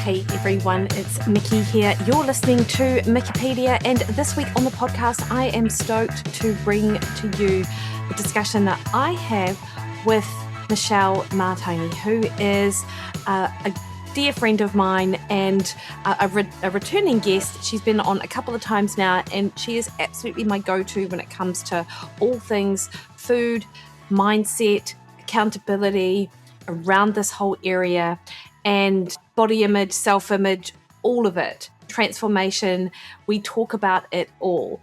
Hey everyone, it's Mikki here. You're listening to Mikkipedia, and this week on the podcast, I am stoked to bring to you the discussion that I have with Michelle Matangi, who is a dear friend of mine and a returning guest. She's been on a couple of times now, and she is absolutely my go-to when it comes to all things food, mindset, accountability, around this whole area, and body image, self-image, all of it, transformation. We talk about it all.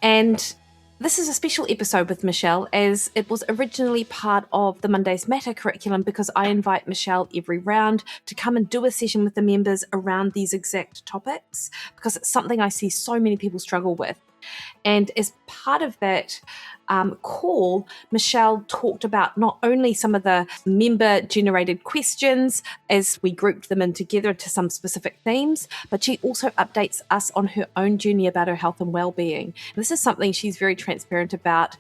And this is a special episode with Michelle, as it was originally part of the Mondays Matter curriculum, because I invite Michelle every round to come and do a session with the members around these exact topics, because it's something I see so many people struggle with. And as part of that call, Michelle talked about not only some of the member-generated questions as we grouped them in together to some specific themes, but she also updates us on her own journey about her health and well-being. This is something she's very transparent about,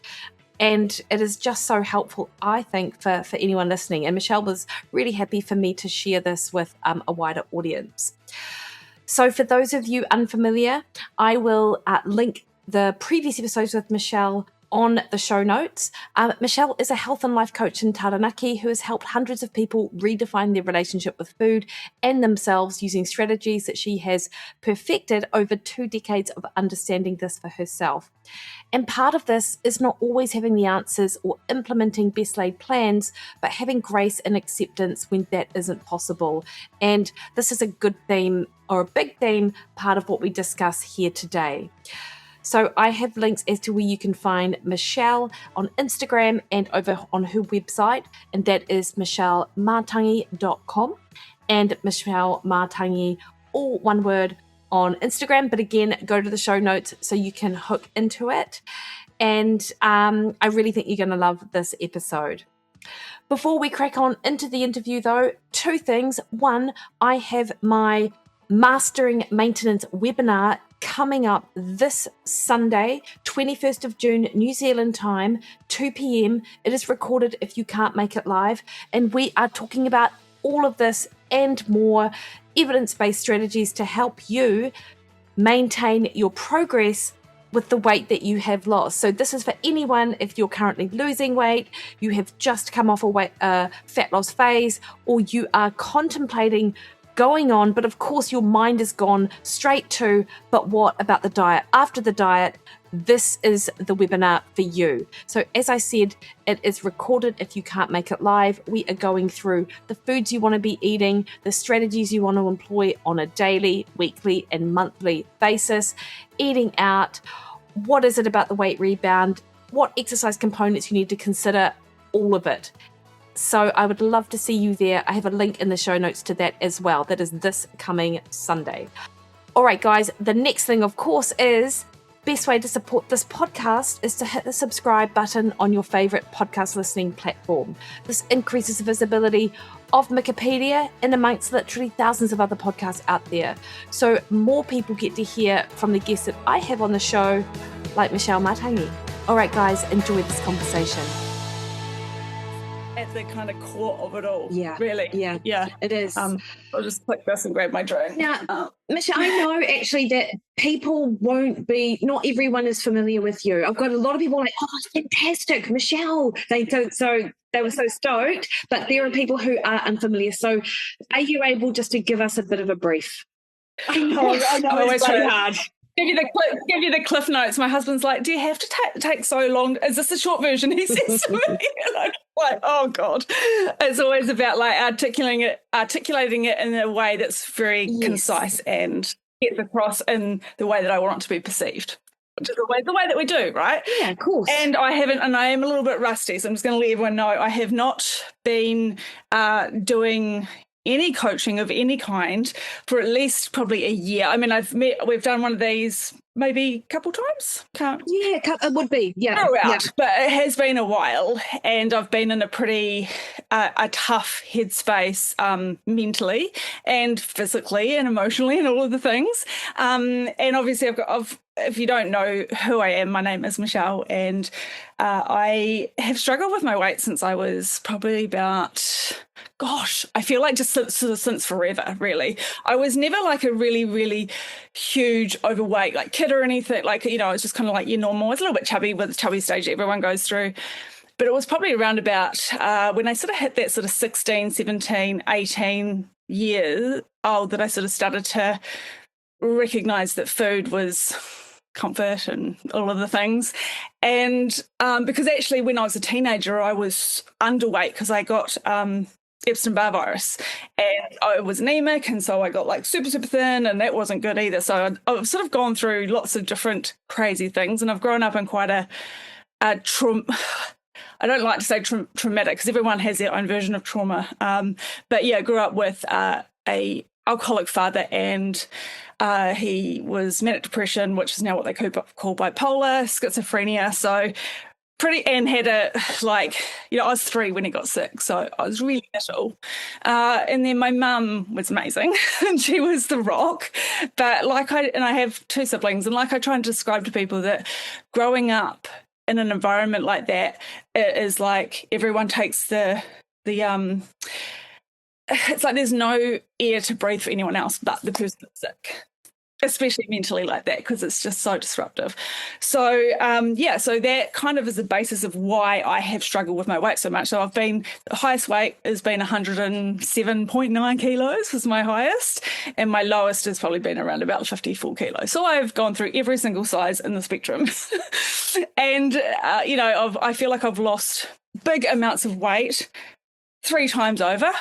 and it is just so helpful, I think, for anyone listening. And Michelle was really happy for me to share this with a wider audience. So for those of you unfamiliar, I will link the previous episodes with Michelle on the show notes. Michelle is a health and life coach in Taranaki who has helped hundreds of people redefine their relationship with food and themselves using strategies that she has perfected over 2 decades of understanding this for herself. And part of this is not always having the answers or implementing best laid plans, but having grace and acceptance when that isn't possible. And this is a good theme, or a big theme, part of what we discuss here today. So I have links as to where you can find Michelle on Instagram and over on her website, and that is michellematangi.com, and Michelle Matangi, all one word, on Instagram. But again, go to the show notes so you can hook into it. And I really think you're going to love this episode. Before we crack on into the interview though, 2 things. One, I have my Mastering Maintenance webinar coming up this Sunday, 21st of June, New Zealand time, 2 p.m. It is recorded if you can't make it live. And we are talking about all of this and more evidence-based strategies to help you maintain your progress with the weight that you have lost. So this is for anyone if you're currently losing weight, you have just come off a fat loss phase, or you are contemplating going on, but of course your mind is gone straight to, but what about the diet? After the diet, this is the webinar for you. So as I said, it is recorded if you can't make it live. We are going through the foods you want to be eating, the strategies you want to employ on a daily, weekly, and monthly basis, eating out, what is it about the weight rebound, what exercise components you need to consider, all of it. So I would love to see you there. I have a link in the show notes to that as well. That is this coming Sunday. All right, guys, the next thing, of course, is best way to support this podcast is to hit the subscribe button on your favorite podcast listening platform. This increases the visibility of Mikkipedia and amongst literally thousands of other podcasts out there. So more people get to hear from the guests that I have on the show, like Michelle Matangi. All right, guys, enjoy this conversation. At the kind of core of it all. Yeah. Really. Yeah. It is. I'll just click this and grab my drink. Now, Michelle, I know actually that people not everyone is familiar with you. I've got a lot of people like, oh, fantastic, Michelle. They were so stoked, but there are people who are unfamiliar. So are you able just to give us a bit of a brief? I know it's very hard. Give you the cliff notes. My husband's like, do you have to take so long? Is this the short version? He says to me. And I'm like, oh God. It's always about like articulating it in a way that's very concise and gets across in the way that I want it to be perceived. Which is the way that we do, right? Yeah, of course. And I am a little bit rusty, so I'm just going to let everyone know I have not been doing any coaching of any kind for at least probably a year. I mean, we've done one of these maybe a couple times. It would be. Yeah. But it has been a while, and I've been in a pretty a tough headspace mentally and physically and emotionally and all of the things. And obviously I've if you don't know who I am, my name is Michelle, and I have struggled with my weight since I was probably about, gosh, I feel like just since forever, really. I was never like a really, really huge overweight like kid or anything. Like, I was just kind of like your normal. I was a little bit chubby with the chubby stage that everyone goes through. But it was probably around about when I sort of hit that sort of 16, 17, 18 years old that I sort of started to recognize that food was comfort and all of the things. And because actually when I was a teenager, I was underweight because I got Epstein-Barr virus and I was anemic, and so I got like super, super thin, and that wasn't good either. So I've sort of gone through lots of different crazy things, and I've grown up in quite a I don't like to say traumatic because everyone has their own version of trauma. But yeah, grew up with a alcoholic father, and he was manic depression, which is now what they call bipolar, schizophrenia. So and had I was 3 when he got sick, so I was really little. And then my mum was amazing, and she was the rock. But I have 2 siblings, and like I try and describe to people that growing up in an environment like that, it is like everyone takes it's like there's no air to breathe for anyone else but the person that's sick, especially mentally like that, because it's just so disruptive. So so that kind of is the basis of why I have struggled with my weight so much. So the highest weight has been 107.9 kilos was my highest, and my lowest has probably been around about 54 kilos. So I've gone through every single size in the spectrum. And I feel like I've lost big amounts of weight 3 times over.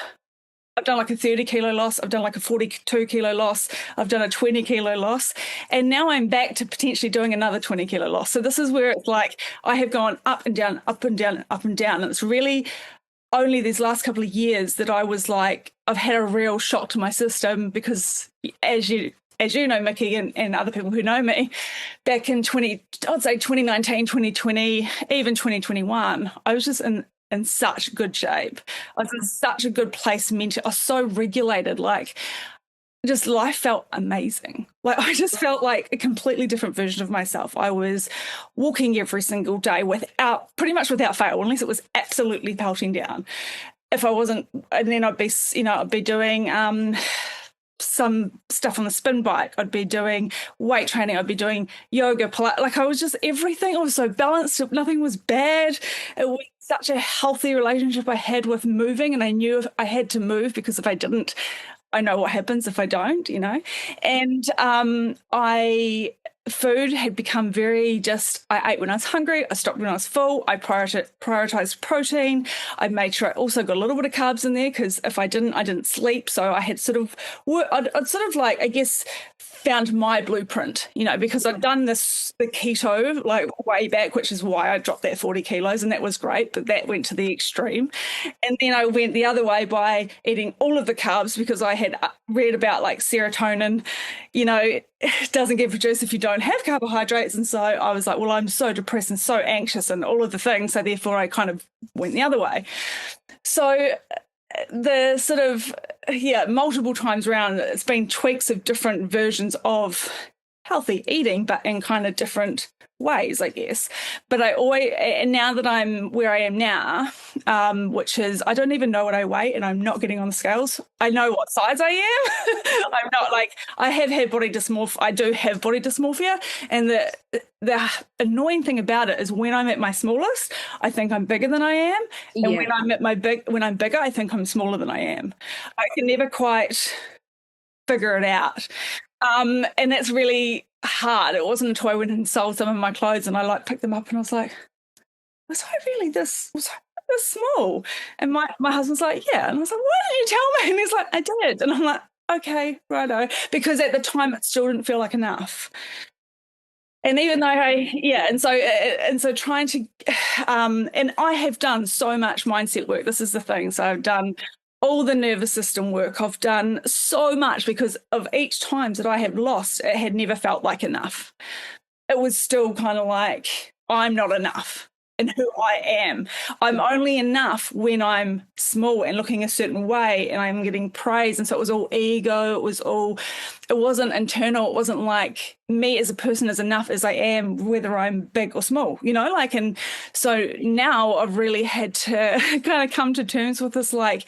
I've done like a 30 kilo loss. I've done like a 42 kilo loss. I've done a 20 kilo loss. And now I'm back to potentially doing another 20 kilo loss. So this is where it's like I have gone up and down, up and down, up and down. And it's really only these last couple of years that I was like, I've had a real shock to my system, because as you know, Mikki, and other people who know me, back in 2019, 2020, even 2021, I was just in such good shape. I was in such a good place mentally. I was so regulated. Like, just life felt amazing. Like, I just felt like a completely different version of myself. I was walking every single day pretty much without fail, unless it was absolutely pelting down. If I wasn't, and then I'd be doing some stuff on the spin bike. I'd be doing weight training. I'd be doing yoga, like I was just everything. I was so balanced. Nothing was bad. It was such a healthy relationship I had with moving, and I knew if I had to move, because if I didn't, I know what happens if I don't, And food had become I ate when I was hungry. I stopped when I was full. I prioritized protein. I made sure I also got a little bit of carbs in there, because if I didn't sleep. So I had I'd sort of like, I guess, found my blueprint, because I'd done the keto like way back, which is why I dropped that 40 kilos, and that was great, but that went to the extreme. And then I went the other way by eating all of the carbs, because I had read about like serotonin, doesn't get produced if you don't have carbohydrates. And so I was like, well, I'm so depressed and so anxious and all of the things. So therefore I kind of went the other way. So the sort of, multiple times around, it's been tweaks of different versions of healthy eating, but in kind of different ways, I guess. But and now that I'm where I am now, which is, I don't even know what I weigh, and I'm not getting on the scales. I know what size I am. I'm not like, I have had body dysmorphia. I do have body dysmorphia. And the annoying thing about it is when I'm at my smallest, I think I'm bigger than I am. And when I'm bigger, I think I'm smaller than I am. I can never quite figure it out. And that's really hard. It wasn't until I went and sold some of my clothes, and I picked them up, and I was like, was I really this small? And my husband's like, yeah. And I was like, why didn't you tell me? And he's like, I did. And I'm like, okay, righto. Because at the time it still didn't feel like enough. And even though and so trying to, and I have done so much mindset work. This is the thing. So I've done all the nervous system work. I've done so much, because of each time that I have lost, it had never felt like enough. It was still kind of like, I'm not enough. in who I am. I'm only enough when I'm small and looking a certain way and I'm getting praise. And so it was all ego. It wasn't internal. It wasn't like me as a person is enough as I am, whether I'm big or small, and so now I've really had to kind of come to terms with this, like,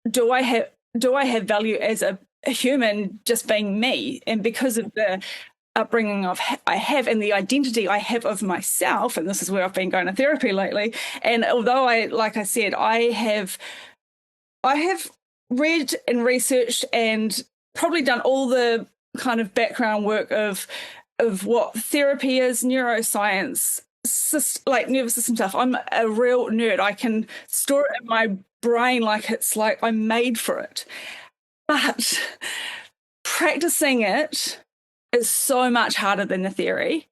do I have value as a human just being me? And because of the upbringing I have and the identity I have of myself, and this is where I've been going to therapy lately. And although like I said, I have read and researched and probably done all the kind of background work of what therapy is, neuroscience, like nervous system stuff. I'm a real nerd. I can store it in my brain like it's like I'm made for it. But practicing it is so much harder than the theory.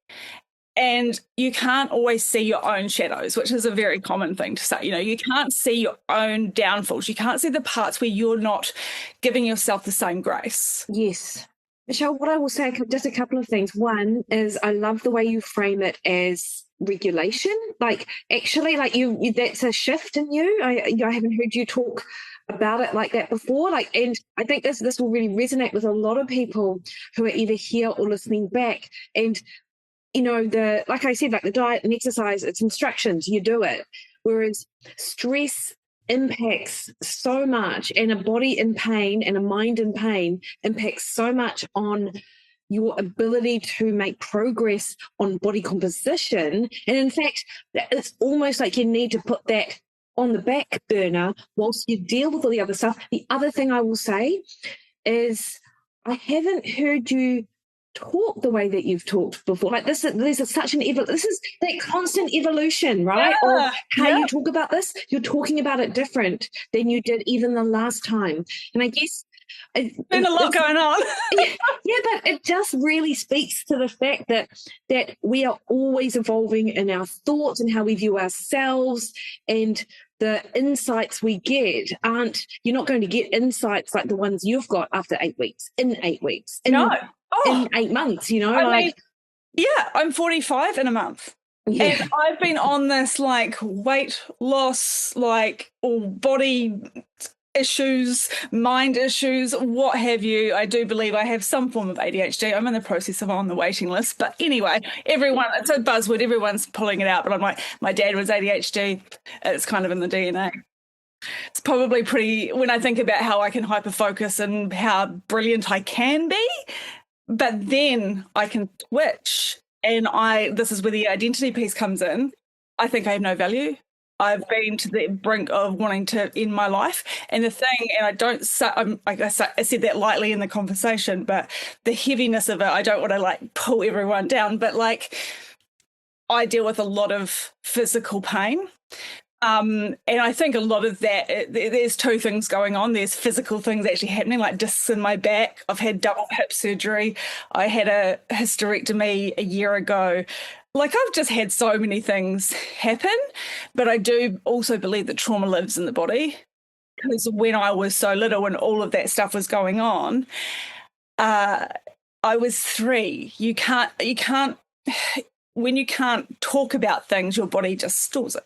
And you can't always see your own shadows, which is a very common thing to say. You can't see your own downfalls. You can't see the parts where you're not giving yourself the same grace. Yes. Michelle, what I will say, just a couple of things. One is I love the way you frame it as regulation. Like, actually, like you that's a shift in you. I haven't heard you talk about it like that before. Like, and I think this will really resonate with a lot of people who are either here or listening back. And like I said, like the diet and exercise, it's instructions, you do it. Whereas stress impacts so much, and a body in pain and a mind in pain impacts so much on your ability to make progress on body composition. And in fact, it's almost like you need to put that on the back burner whilst you deal with all the other stuff. The other thing I will say is I haven't heard you talk the way that you've talked before. Like this is such an this is that constant evolution, right? Yeah, or how you talk about this, you're talking about it different than you did even the last time. And I guess there's been a lot going on. yeah, but it just really speaks to the fact that we are always evolving in our thoughts and how we view ourselves, and the insights we get you're not going to get insights like the ones you've got after 8 weeks, in 8 weeks. No. In 8 months, I'm 45 in a month. Yeah. And I've been on this like weight loss, like body issues, mind issues, what have you. I do believe I have some form of ADHD. I'm in the process of on the waiting list. But anyway, it's a buzzword. Everyone's pulling it out. But I'm like, my dad was ADHD. It's kind of in the DNA. It's probably when I think about how I can hyperfocus and how brilliant I can be. But then I can switch, and this is where the identity piece comes in. I think I have no value. I've been to the brink of wanting to end my life. And the thing, and I don't say, I said that lightly in the conversation, but the heaviness of it, I don't want to like pull everyone down, but like I deal with a lot of physical pain. And I think a lot of that, there's two things going on. There's physical things actually happening, like discs in my back. I've had double hip surgery. I had a hysterectomy a year ago. Like, I've just had so many things happen. But I do also believe that trauma lives in the body. Because when I was so little and all of that stuff was going on, I was 3. You can't, when you can't talk about things, your body just stores it.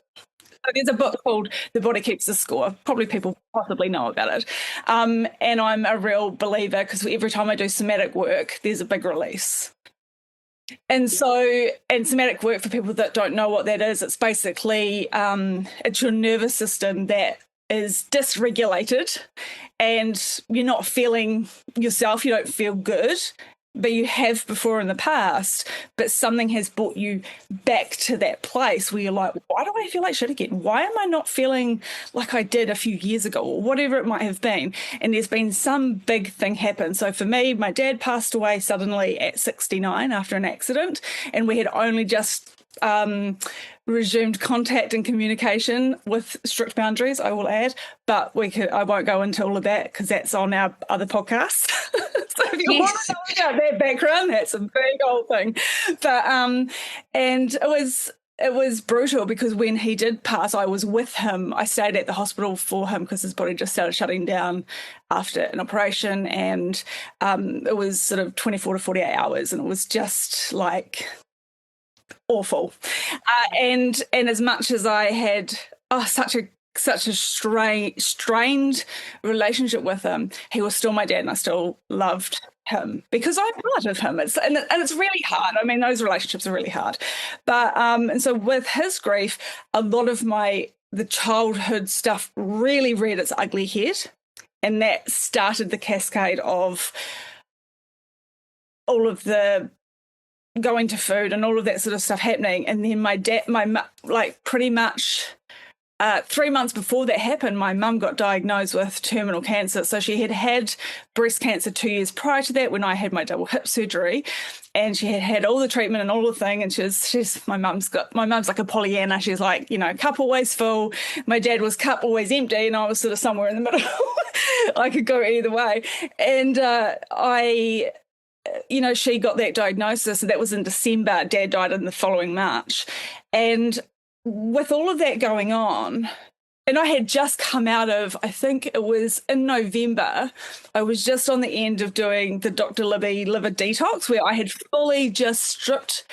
There's a book called The Body Keeps the Score. Probably people possibly know about it. And I'm a real believer because every time I do somatic work, there's a big release. And so, and somatic work, for people that don't know what that is, it's basically, it's your nervous system that is dysregulated and you're not feeling yourself, you don't feel good, but you have before in the past, but something has brought you back to that place where you're like, why do I feel like shit again? Why am I not feeling like I did a few years ago, or whatever it might have been? And there's been some big thing happen. So for me, my dad passed away suddenly at 69 after an accident, and we had only just resumed contact and communication with strict boundaries, I will add, but I won't go into all of that because that's on our other podcast. So if you want to know about that background, that's a big old thing. But and it was brutal because when he did pass, I was with him. I stayed at the hospital for him because his body just started shutting down after an operation, and it was sort of 24 to 48 hours, and it was just like awful. And as much as I had such a strained relationship with him, he was still my dad, and I still loved him because I'm part of him. And it's really hard. I mean, those relationships are really hard. But and so with his grief, a lot of the childhood stuff really reared its ugly head, and that started the cascade of all of the going to food and all of that sort of stuff happening. And then pretty much 3 months before that happened, my mum got diagnosed with terminal cancer. So she had breast cancer 2 years prior to that when I had my double hip surgery, and she had all the treatment and all the thing. And my mum's like a Pollyanna. She's like, cup always full. My dad was cup always empty, and I was sort of somewhere in the middle. I could go either way. And she got that diagnosis, and that was in December. Dad died in the following March. And with all of that going on, and I had just come out of, I think it was in November, I was just on the end of doing the Dr. Libby liver detox, where I had fully just stripped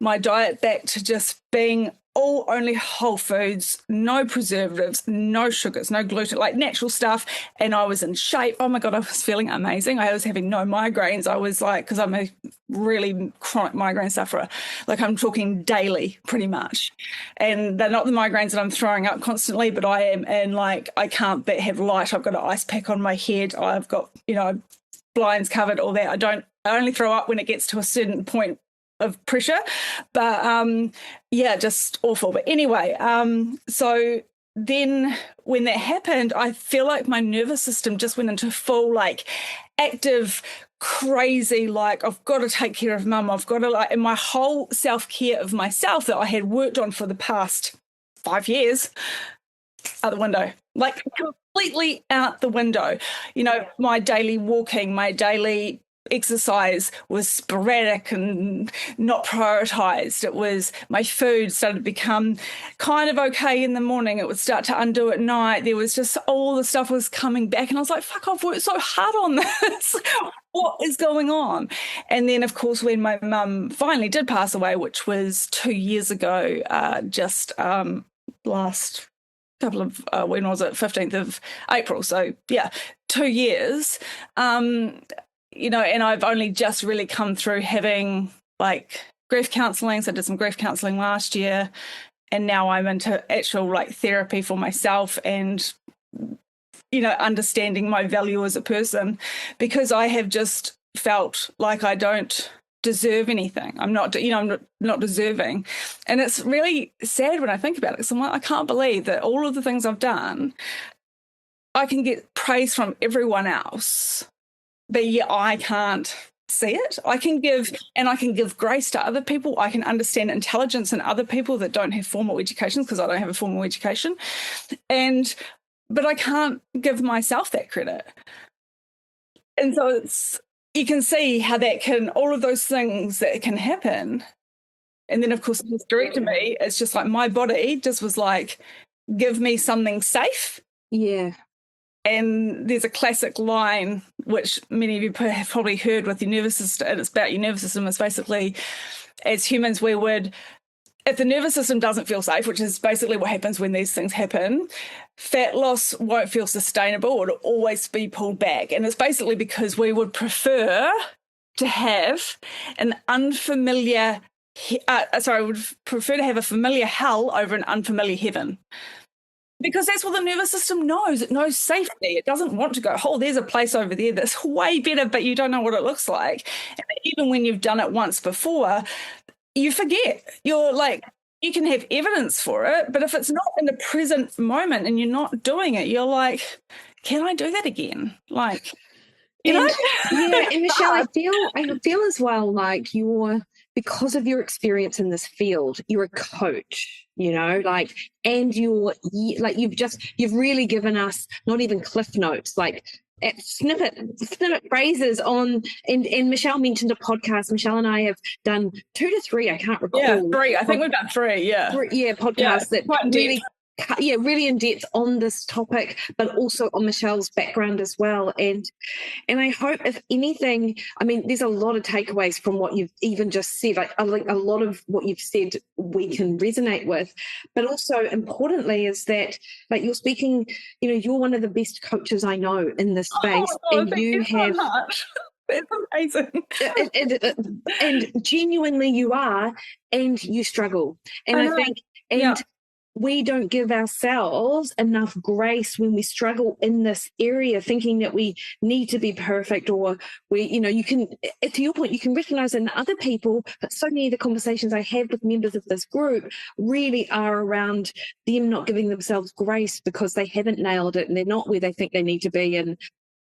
my diet back to just being only whole foods, no preservatives, no sugars, no gluten, like natural stuff. And I was in shape. Oh my God, I was feeling amazing. I was having no migraines. I was like, because I'm a really chronic migraine sufferer, like I'm talking daily pretty much. And they're not the migraines that I'm throwing up constantly, but I am. And like, I can't have light. I've got an ice pack on my head. I've got, blinds covered, all that. I only throw up when it gets to a certain point of pressure, but just awful. But anyway, so then when that happened, I feel like my nervous system just went into full like active crazy, like I've got to take care of mum, I've got to and my whole self-care of myself that I had worked on for the past 5 years out the window, like completely out the window. My daily walking, my daily exercise was sporadic and not prioritized. It was, my food started to become kind of okay in the morning. It would start to undo at night. There was just all the stuff was coming back, and I was like, fuck, I've worked so hard on this. What is going on? And then, of course, when my mum finally did pass away, which was 2 years ago, last couple of, when was it? 15th of April. So yeah, 2 years. And I've only just really come through having like grief counselling. So I did some grief counselling last year, and now I'm into actual like therapy for myself and, understanding my value as a person, because I have just felt like I don't deserve anything. I'm not deserving. And it's really sad when I think about it, because I'm like, I can't believe that all of the things I've done, I can get praise from everyone else, but yet I can't see it. I can give grace to other people. I can understand intelligence in other people that don't have formal educations, because I don't have a formal education. But I can't give myself that credit. And so you can see how that can, all of those things that can happen. And then, of course, hysterectomy, it's just like my body just was like, give me something safe. Yeah. And there's a classic line, which many of you have probably heard with your nervous system, and it's about your nervous system. It's basically, as humans, we would, if the nervous system doesn't feel safe, which is basically what happens when these things happen, fat loss won't feel sustainable. It'll always be pulled back. And it's basically because we would prefer to have an unfamiliar, would prefer to have a familiar hell over an unfamiliar heaven. Because that's what the nervous system knows. It knows safety. It doesn't want to go, oh, there's a place over there that's way better, but you don't know what it looks like. And even when you've done it once before, you forget. You're like, you can have evidence for it, but if it's not in the present moment and you're not doing it, you're like, can I do that again? Like, you know? Yeah, and Michelle, I feel as well like because of your experience in this field, you're a coach, and you've really given us not even cliff notes, like snippet phrases on, and Michelle mentioned a podcast. Michelle and I have done 2 to 3, I can't recall. Yeah, 3. I think we've done 3, yeah. Podcasts that really really in depth on this topic, but also on Michelle's background as well. And I hope, if anything, I mean, there's a lot of takeaways from what you've even just said. Like, I think a lot of what you've said we can resonate with, but also importantly is that, like, you're speaking, you're one of the best coaches I know in this space, and you have so much. That's amazing. And genuinely you are, and you struggle. And I think, we don't give ourselves enough grace when we struggle in this area, thinking that we need to be perfect, or you can, to your point, you can recognize in other people, but so many of the conversations I have with members of this group really are around them not giving themselves grace because they haven't nailed it and they're not where they think they need to be. And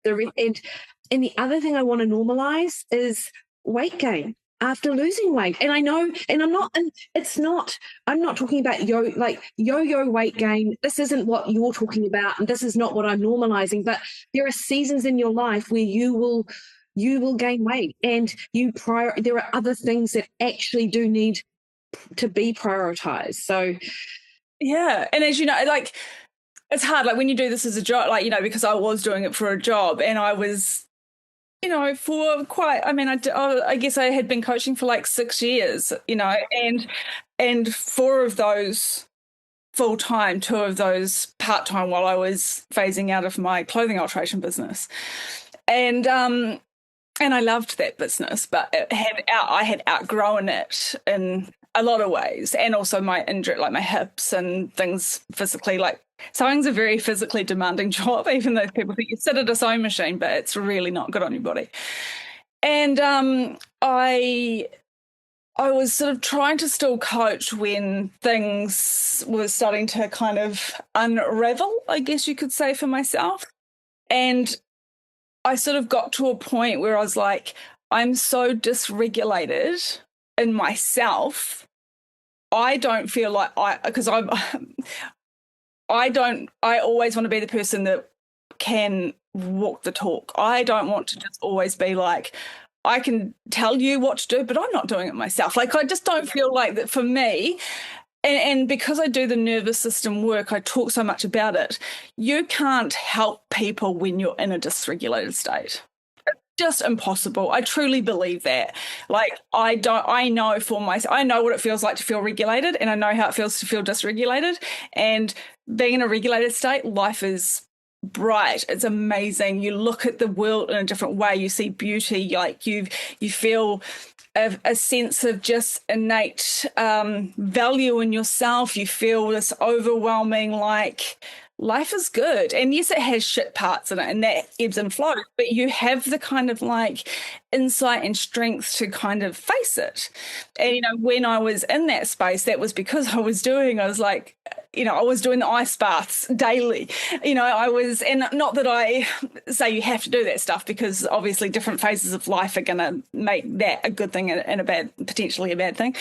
the other thing I want to normalize is weight gain after losing weight. And I know, and I'm not talking about yo-yo weight gain. This isn't what you're talking about, and this is not what I'm normalizing, but there are seasons in your life where you will gain weight, and there are other things that actually do need to be prioritized. So and as you know, like, it's hard, like, when you do this as a job, like, because I was doing it for a job, and I was, for quite, I guess I had been coaching for like 6 years, and 4 of those full-time, 2 of those part-time, while I was phasing out of my clothing alteration business. And I loved that business, but I had outgrown it in a lot of ways, and also my injury, like my hips and things physically. Like, sewing's a very physically demanding job, even though people think you sit at a sewing machine, but it's really not good on your body. And I was sort of trying to still coach when things were starting to kind of unravel, I guess you could say, for myself. And I sort of got to a point where I was like, I'm so dysregulated in myself. I don't feel like I always want to be the person that can walk the talk. I don't want to just always be like, I can tell you what to do, but I'm not doing it myself. Like, I just don't feel like that for me. And because I do the nervous system work, I talk so much about it. You can't help people when you're in a dysregulated state. It's just impossible. I truly believe that. Like, I know for myself, I know what it feels like to feel regulated, and I know how it feels to feel dysregulated. And being in a regulated state, life is bright. It's amazing. You look at the world in a different way. You see beauty. Like, you feel a sense of just innate value in yourself. You feel this overwhelming, like, life is good. And yes, it has shit parts in it, and that ebbs and flows, but you have the kind of like insight and strength to kind of face it. And, when I was in that space, that was because I was doing the ice baths daily. And not that I say you have to do that stuff, because obviously different phases of life are going to make that a good thing and potentially a bad thing,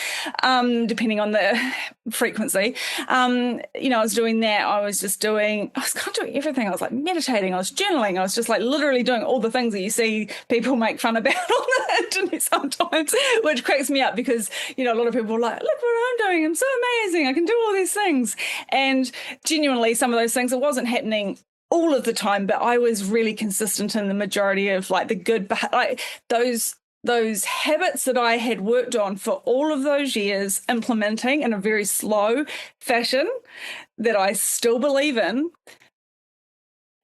depending on the frequency. I was doing that. I was kind of doing everything. I was like meditating. I was journaling. I was just like literally doing all the things that you see people make fun about on the internet sometimes, which cracks me up, because, a lot of people are like, look what I'm doing. I'm so amazing. I can do all these things. And genuinely, some of those things, it wasn't happening all of the time, but I was really consistent in the majority of like the good, like those habits that I had worked on for all of those years, implementing in a very slow fashion that I still believe in,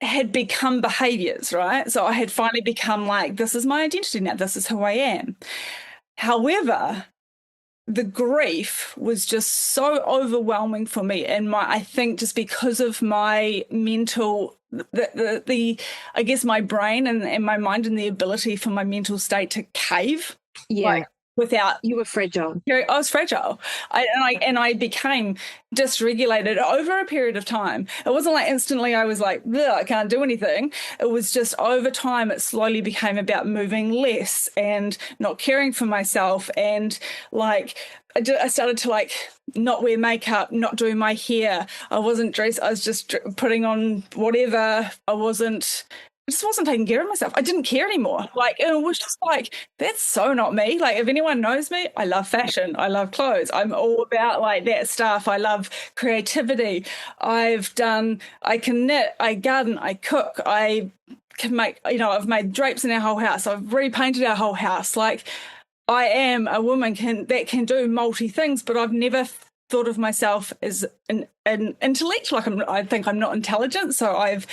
had become behaviors, right? So I had finally become like, this is my identity now. This is who I am. However, the grief was just so overwhelming for me, and I think just because of my mental, I guess my brain and my mind, and the ability for my mental state to cave. Yeah. Without, you were fragile. I was fragile. I became dysregulated over a period of time. It wasn't like instantly I was like, I can't do anything. It was just over time, it slowly became about moving less and not caring for myself. And like, I started to like not wear makeup, not doing my hair. I wasn't dressed. I was just putting on whatever. I wasn't just wasn't taking care of myself. I didn't care anymore. Like, it was just like, that's so not me. Like, if anyone knows me, I love fashion. I love clothes. I'm all about like that stuff. I love creativity. I can knit, I garden, I cook, I can make, I've made drapes in our whole house. I've repainted our whole house. Like, I am a woman that can do multi things, but I've never thought of myself as an intellect. Like, I think I'm not intelligent, so I've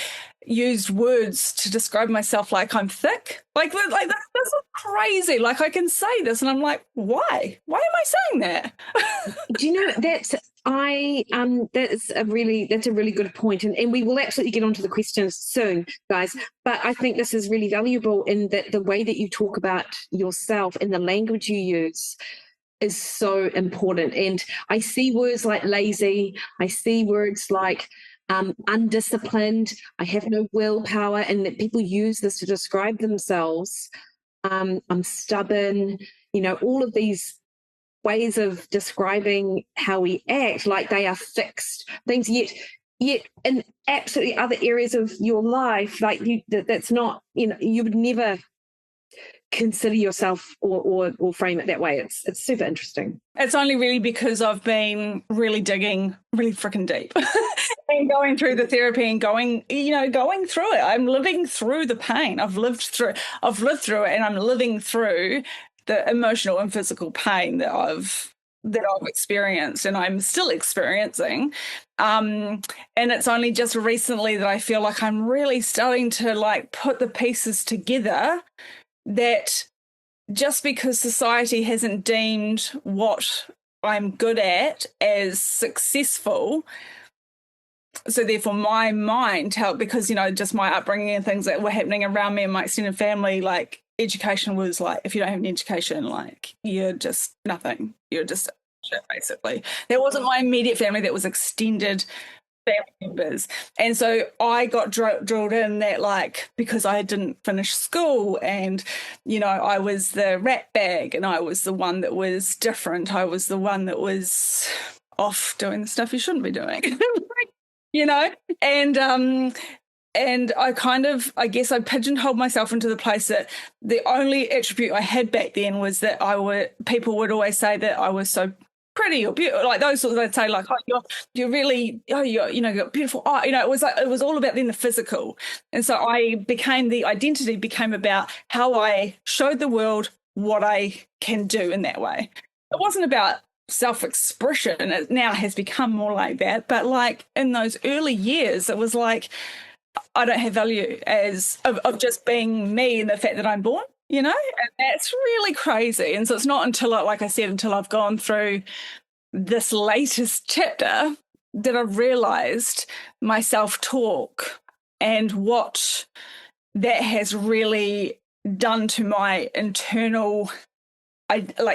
used words to describe myself like I'm thick. Like that's crazy. Like, I can say this, and I'm like, why? Why am I saying that? Do you know that's a really good point, and we will absolutely get onto the questions soon, guys. But I think this is really valuable in that the way that you talk about yourself and the language you use is so important. And I see words like lazy, I see words like undisciplined, I have no willpower, and that people use this to describe themselves. I'm stubborn, all of these ways of describing how we act, like they are fixed things, yet in absolutely other areas of your life, like that's not, you would never consider yourself or frame it that way. It's super interesting. It's only really because I've been really digging really freaking deep and going through the therapy and going through it. I'm living through the pain. I've lived through it, and I'm living through the emotional and physical pain that I've experienced, and I'm still experiencing. And it's only just recently that I feel like I'm really starting to like put the pieces together, that just because society hasn't deemed what I'm good at as successful, so therefore my mind because just my upbringing and things that were happening around me and my extended family, like education was like, if you don't have an education, like you're just nothing, you're just shit, basically. That wasn't my immediate family, that was extended family members. And so I got drilled in that, like, because I didn't finish school, and I was the rat bag, and I was the one that was different, I was the one that was off doing the stuff you shouldn't be doing. And I guess I pigeonholed myself into the place that the only attribute I had back then was that people would always say that I was so pretty or beautiful, like those sorts. They'd say like, oh, you're really, oh, you're got beautiful eye. It was all about then the physical. And so the identity became about how I showed the world what I can do in that way. It wasn't about self-expression. It now has become more like that. But like in those early years, it was like, I don't have value of just being me and the fact that I'm born, and that's really crazy. And so it's not until I've gone through this latest chapter that I've realized my self-talk and what that has really done to my internal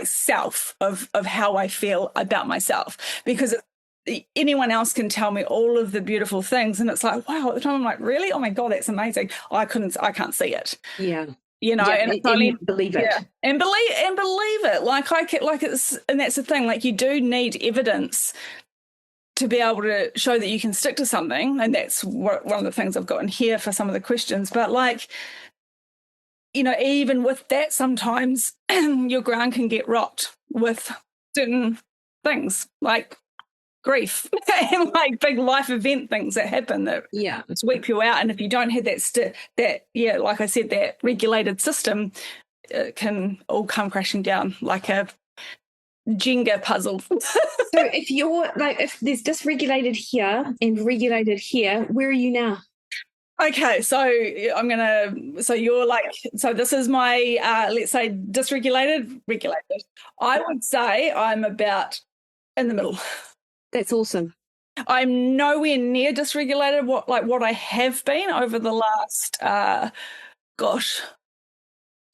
self of how I feel about myself, because anyone else can tell me all of the beautiful things, and it's like, wow, at the time I'm like, really? Oh my God, that's amazing. I can't see it. Yeah. And it's only believe it. Yeah, and believe it. And that's the thing. Like, you do need evidence to be able to show that you can stick to something, and that's one of the things I've got in here for some of the questions. But like, even with that, sometimes your ground can get rocked with certain things, like grief and like big life event things that happen that sweep you out. And if you don't have like I said, that regulated system, it can all come crashing down like a Jenga puzzle. So if there's dysregulated here and regulated here, where are you now? Okay, so this is my, let's say, dysregulated, regulated. I would say I'm about in the middle. That's awesome. I'm nowhere near dysregulated what I have been over the last,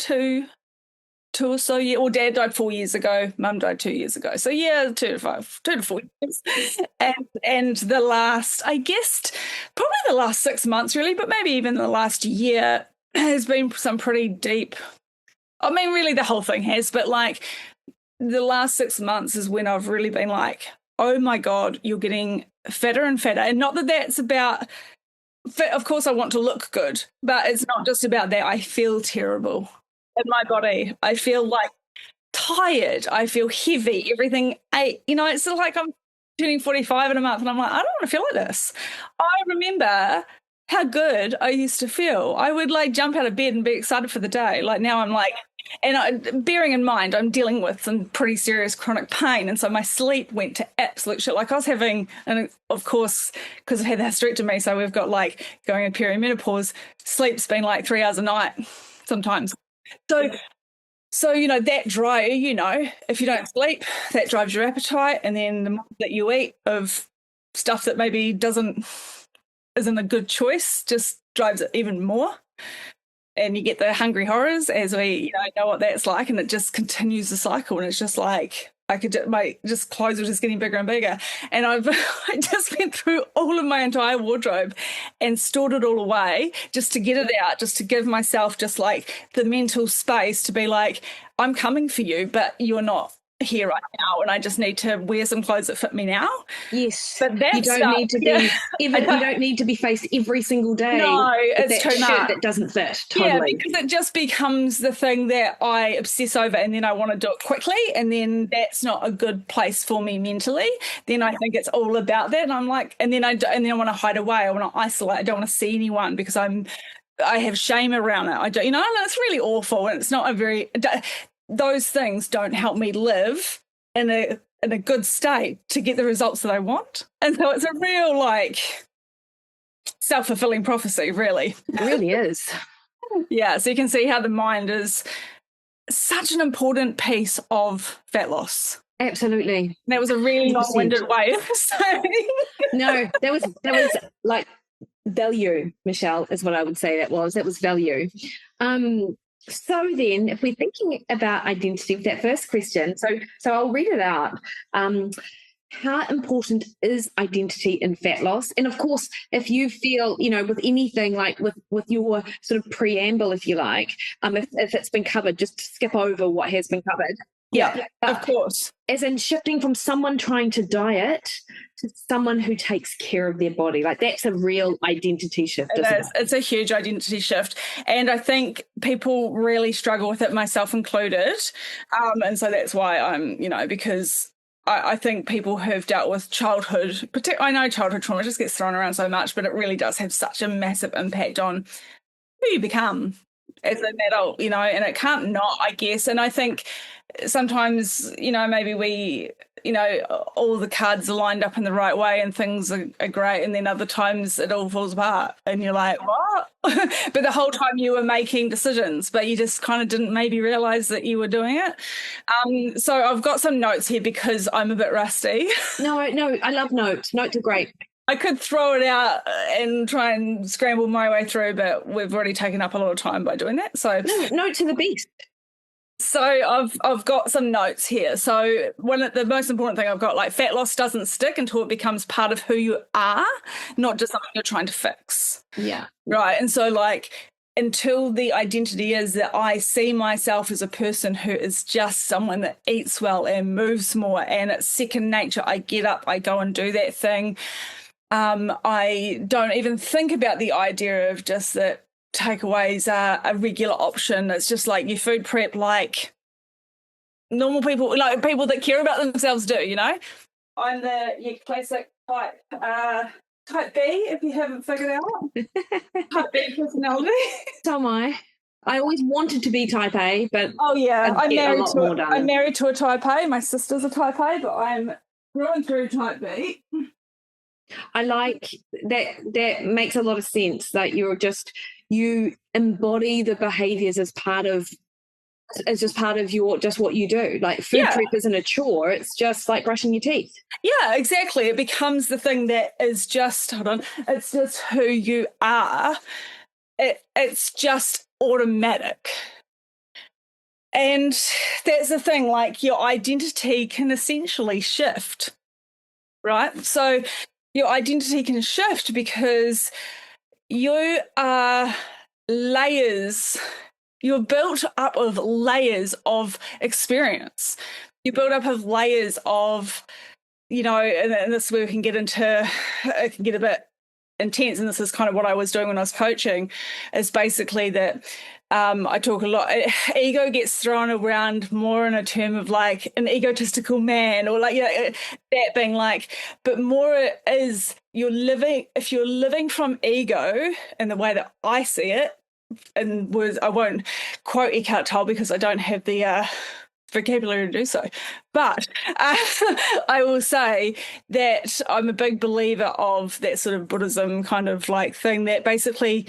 two or so years. Well, Dad died 4 years ago. Mum died 2 years ago. So yeah, 2 to 4 years. And the last, I guess, probably the last 6 months really, but maybe even the last year has been some pretty deep. I mean, really the whole thing has, but like the last 6 months is when I've really been like, oh my God, you're getting fatter and fatter. And not that that's about of course I want to look good, but it's not just about that. I feel terrible in my body. I feel like tired. I feel heavy. Everything, it's like I'm turning 45 in a month and I'm like, I don't want to feel like this. I remember how good I used to feel. I would like jump out of bed and be excited for the day. Like now I'm like, bearing in mind, I'm dealing with some pretty serious chronic pain. And so my sleep went to absolute shit. Like I was having, and of course, because I've had the hysterectomy, so we've got like going in perimenopause, sleep's been like 3 hours a night sometimes. So that drive, if you don't sleep, that drives your appetite. And then the more that you eat of stuff that maybe isn't a good choice, just drives it even more. And you get the hungry horrors, as we know what that's like, and it just continues the cycle. And it's just like my clothes are just getting bigger and bigger. And I just went through all of my entire wardrobe and stored it all away just to get it out, just to give myself just like the mental space to be like, I'm coming for you, but you're not here right now, and I just need to wear some clothes that fit me now. Yes, but you don't need to be you don't need to be faced every single day. No, it's that too shirt much. That doesn't fit. Totally. Yeah, because it just becomes the thing that I obsess over, and then I want to do it quickly, and then that's not a good place for me mentally. Then I think it's all about that, and I'm like, and then I want to hide away. I want to isolate. I don't want to see anyone because I have shame around it. I don't, and it's really awful, and it's not a very. Those things don't help me live in a good state to get the results that I want. And so it's a real like self-fulfilling prophecy, really. It really is. Yeah, so you can see how the mind is such an important piece of fat loss. Absolutely. That was a really long-winded way of saying. No, that was like value, Michelle, is what I would say that was. That was value. So then, if we're thinking about identity with that first question, so I'll read it out. How important is identity in fat loss? And of course, if you feel, with anything like with your sort of preamble, if you like, if it's been covered, just skip over what has been covered. Yeah, of course. As in shifting from someone trying to diet to someone who takes care of their body. Like that's a real identity shift, isn't it? It's a huge identity shift. And I think people really struggle with it, myself included. And so that's why I'm, because I think people who've dealt with childhood, I know childhood trauma just gets thrown around so much, but it really does have such a massive impact on who you become as an adult, and it can't not, I guess. And I think sometimes, maybe we, all the cards are lined up in the right way and things are great. And then other times it all falls apart and you're like, what? But the whole time you were making decisions, but you just kind of didn't maybe realize that you were doing it. So I've got some notes here because I'm a bit rusty. No, I love notes. Notes are great. I could throw it out and try and scramble my way through, but we've already taken up a lot of time by doing that. So notes are the best. So I've got some notes here. So the most important thing I've got, like, fat loss doesn't stick until it becomes part of who you are, not just something you're trying to fix. Yeah. Right. And so like until the identity is that I see myself as a person who is just someone that eats well and moves more and it's second nature, I get up, I go and do that thing. I don't even think about the idea of just that takeaways are a regular option. It's just like you food prep like normal people, like people that care about themselves do, I'm the classic type B, if you haven't figured out. Type B personality. So am I. I always wanted to be type A, but oh yeah, I'm married to a type A. My sister's a type A, but I'm growing through type B. I like that. That makes a lot of sense. That you embody the behaviors as just part of your what you do. Like food prep isn't a chore; it's just like brushing your teeth. Yeah, exactly. It becomes the thing that is just it's just who you are. It's just automatic. And that's the thing, like your identity can essentially shift, right? So your identity can shift because you are layers. You're built up of layers of experience. You're built up of layers of, and this is where we can get into, it can get a bit intense, and this is kind of what I was doing when I was coaching, is basically that I talk a lot. Ego gets thrown around more in a term of like an egotistical man, or like, that being like, but more it is if you're living from ego in the way that I see it, and I won't quote Eckhart Tolle because I don't have the vocabulary to do so. But I will say that I'm a big believer of that sort of Buddhism kind of like thing, that basically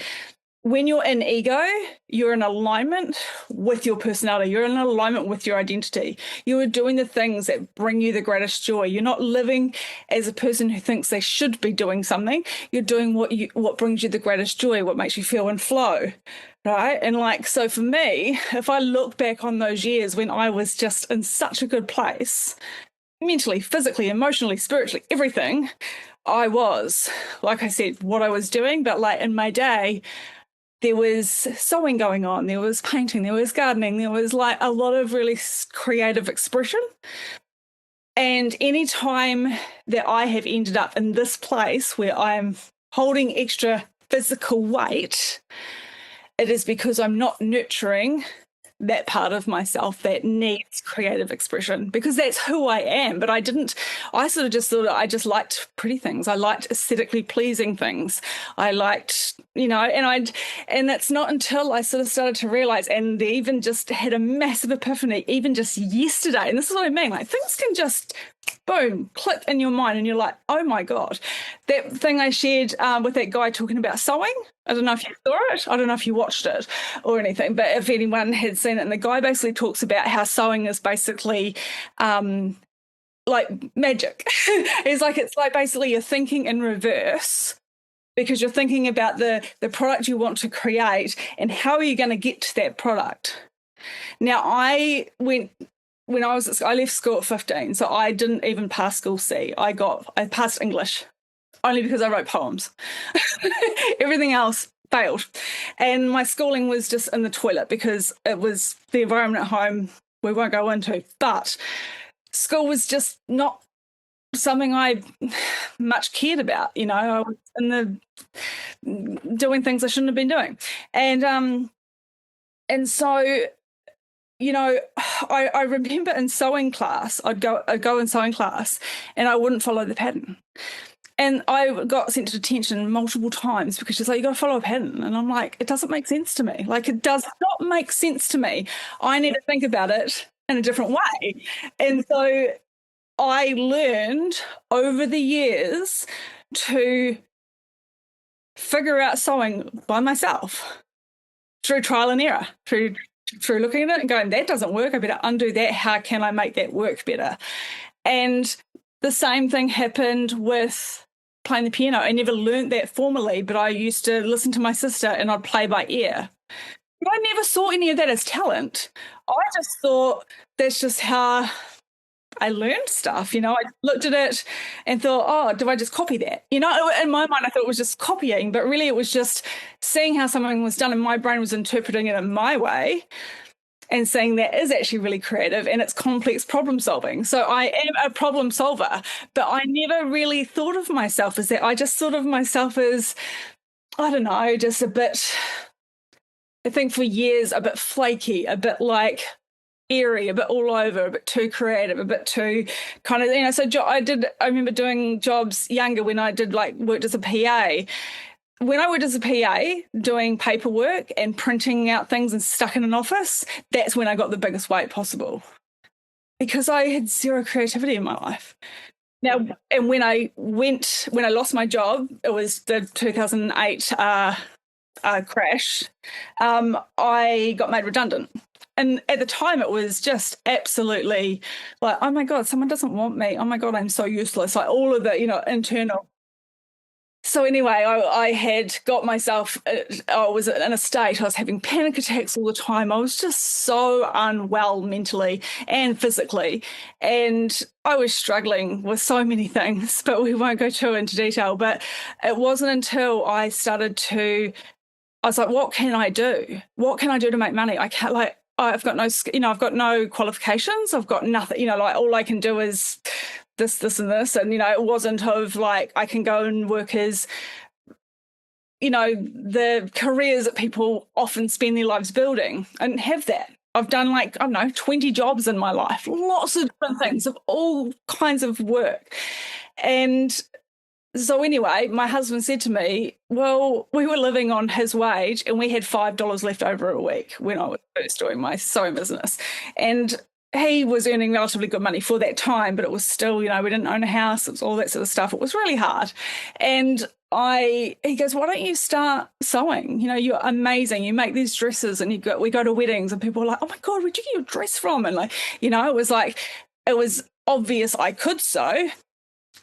when you're in ego, you're in alignment with your personality. You're in alignment with your identity. You are doing the things that bring you the greatest joy. You're not living as a person who thinks they should be doing something. You're doing what brings you the greatest joy, what makes you feel in flow, right? And like, so for me, if I look back on those years when I was just in such a good place, mentally, physically, emotionally, spiritually, everything, I was, like I said, what I was doing, but like in my day, there was sewing going on, there was painting, there was gardening, there was like a lot of really creative expression. And any time that I have ended up in this place where I'm holding extra physical weight, it is because I'm not nurturing that part of myself that needs creative expression, because that's who I am. But I sort of just thought I just liked pretty things. I liked aesthetically pleasing things. I liked, and that's not until I sort of started to realize, and even just had a massive epiphany, even just yesterday. And this is what I mean, like things can just boom, click in your mind, and you're like, oh my God. That thing I shared with that guy talking about sewing, I don't know if you saw it, I don't know if you watched it or anything, but if anyone had seen it, and the guy basically talks about how sewing is basically like magic. It's like basically you're thinking in reverse, because you're thinking about the product you want to create and how are you going to get to that product. Now, I left school at 15, so I didn't even pass school C. I passed English only because I wrote poems. Everything else failed. And my schooling was just in the toilet because it was the environment at home we won't go into. But school was just not something I much cared about. I was doing things I shouldn't have been doing. And so I remember in sewing class, I'd go in sewing class and I wouldn't follow the pattern. And I got sent to detention multiple times because she's like, you got to follow a pattern. And I'm like, it doesn't make sense to me. Like, it does not make sense to me. I need to think about it in a different way. And so I learned over the years to figure out sewing by myself through trial and error, through looking at it and going, that doesn't work, I better undo that. How can I make that work better? And the same thing happened with playing the piano. I never learned that formally, but I used to listen to my sister and I'd play by ear. But I never saw any of that as talent. I just thought that's just how I learned stuff. I looked at it and thought, oh, do I just copy that? In my mind, I thought it was just copying, but really it was just seeing how something was done and my brain was interpreting it in my way and saying that is actually really creative and it's complex problem solving. So I am a problem solver, but I never really thought of myself as that. I just thought of myself as, I don't know, just a bit, I think for years, a bit flaky, a bit like airy, a bit all over, a bit too creative, a bit too kind of, so I remember doing jobs younger when I worked as a PA. When I worked as a PA doing paperwork and printing out things and stuck in an office, that's when I got the biggest weight possible because I had zero creativity in my life. Now, and when I lost my job, it was the 2008 crash, I got made redundant. And at the time, it was just absolutely like, oh, my God, someone doesn't want me. Oh, my God, I'm so useless. Like all of the, internal. So anyway, I had got myself, I was in a state, I was having panic attacks all the time. I was just so unwell mentally and physically. And I was struggling with so many things, but we won't go too into detail. But it wasn't until I was like, what can I do? What can I do to make money? I can't, I've got no, I've got no qualifications. I've got nothing, all I can do is this and this. And, it wasn't of like, I can go and work as the careers that people often spend their lives building. I didn't have that. I've done 20 jobs in my life, lots of different things of all kinds of work. And so anyway, my husband said to me, well, we were living on his wage and we had $5 left over a week when I was first doing my sewing business. And he was earning relatively good money for that time, but it was still, we didn't own a house. It was all that sort of stuff. It was really hard. And he goes, why don't you start sewing? You're amazing. You make these dresses and we go to weddings and people are like, oh my God, where'd you get your dress from? And it was obvious I could sew.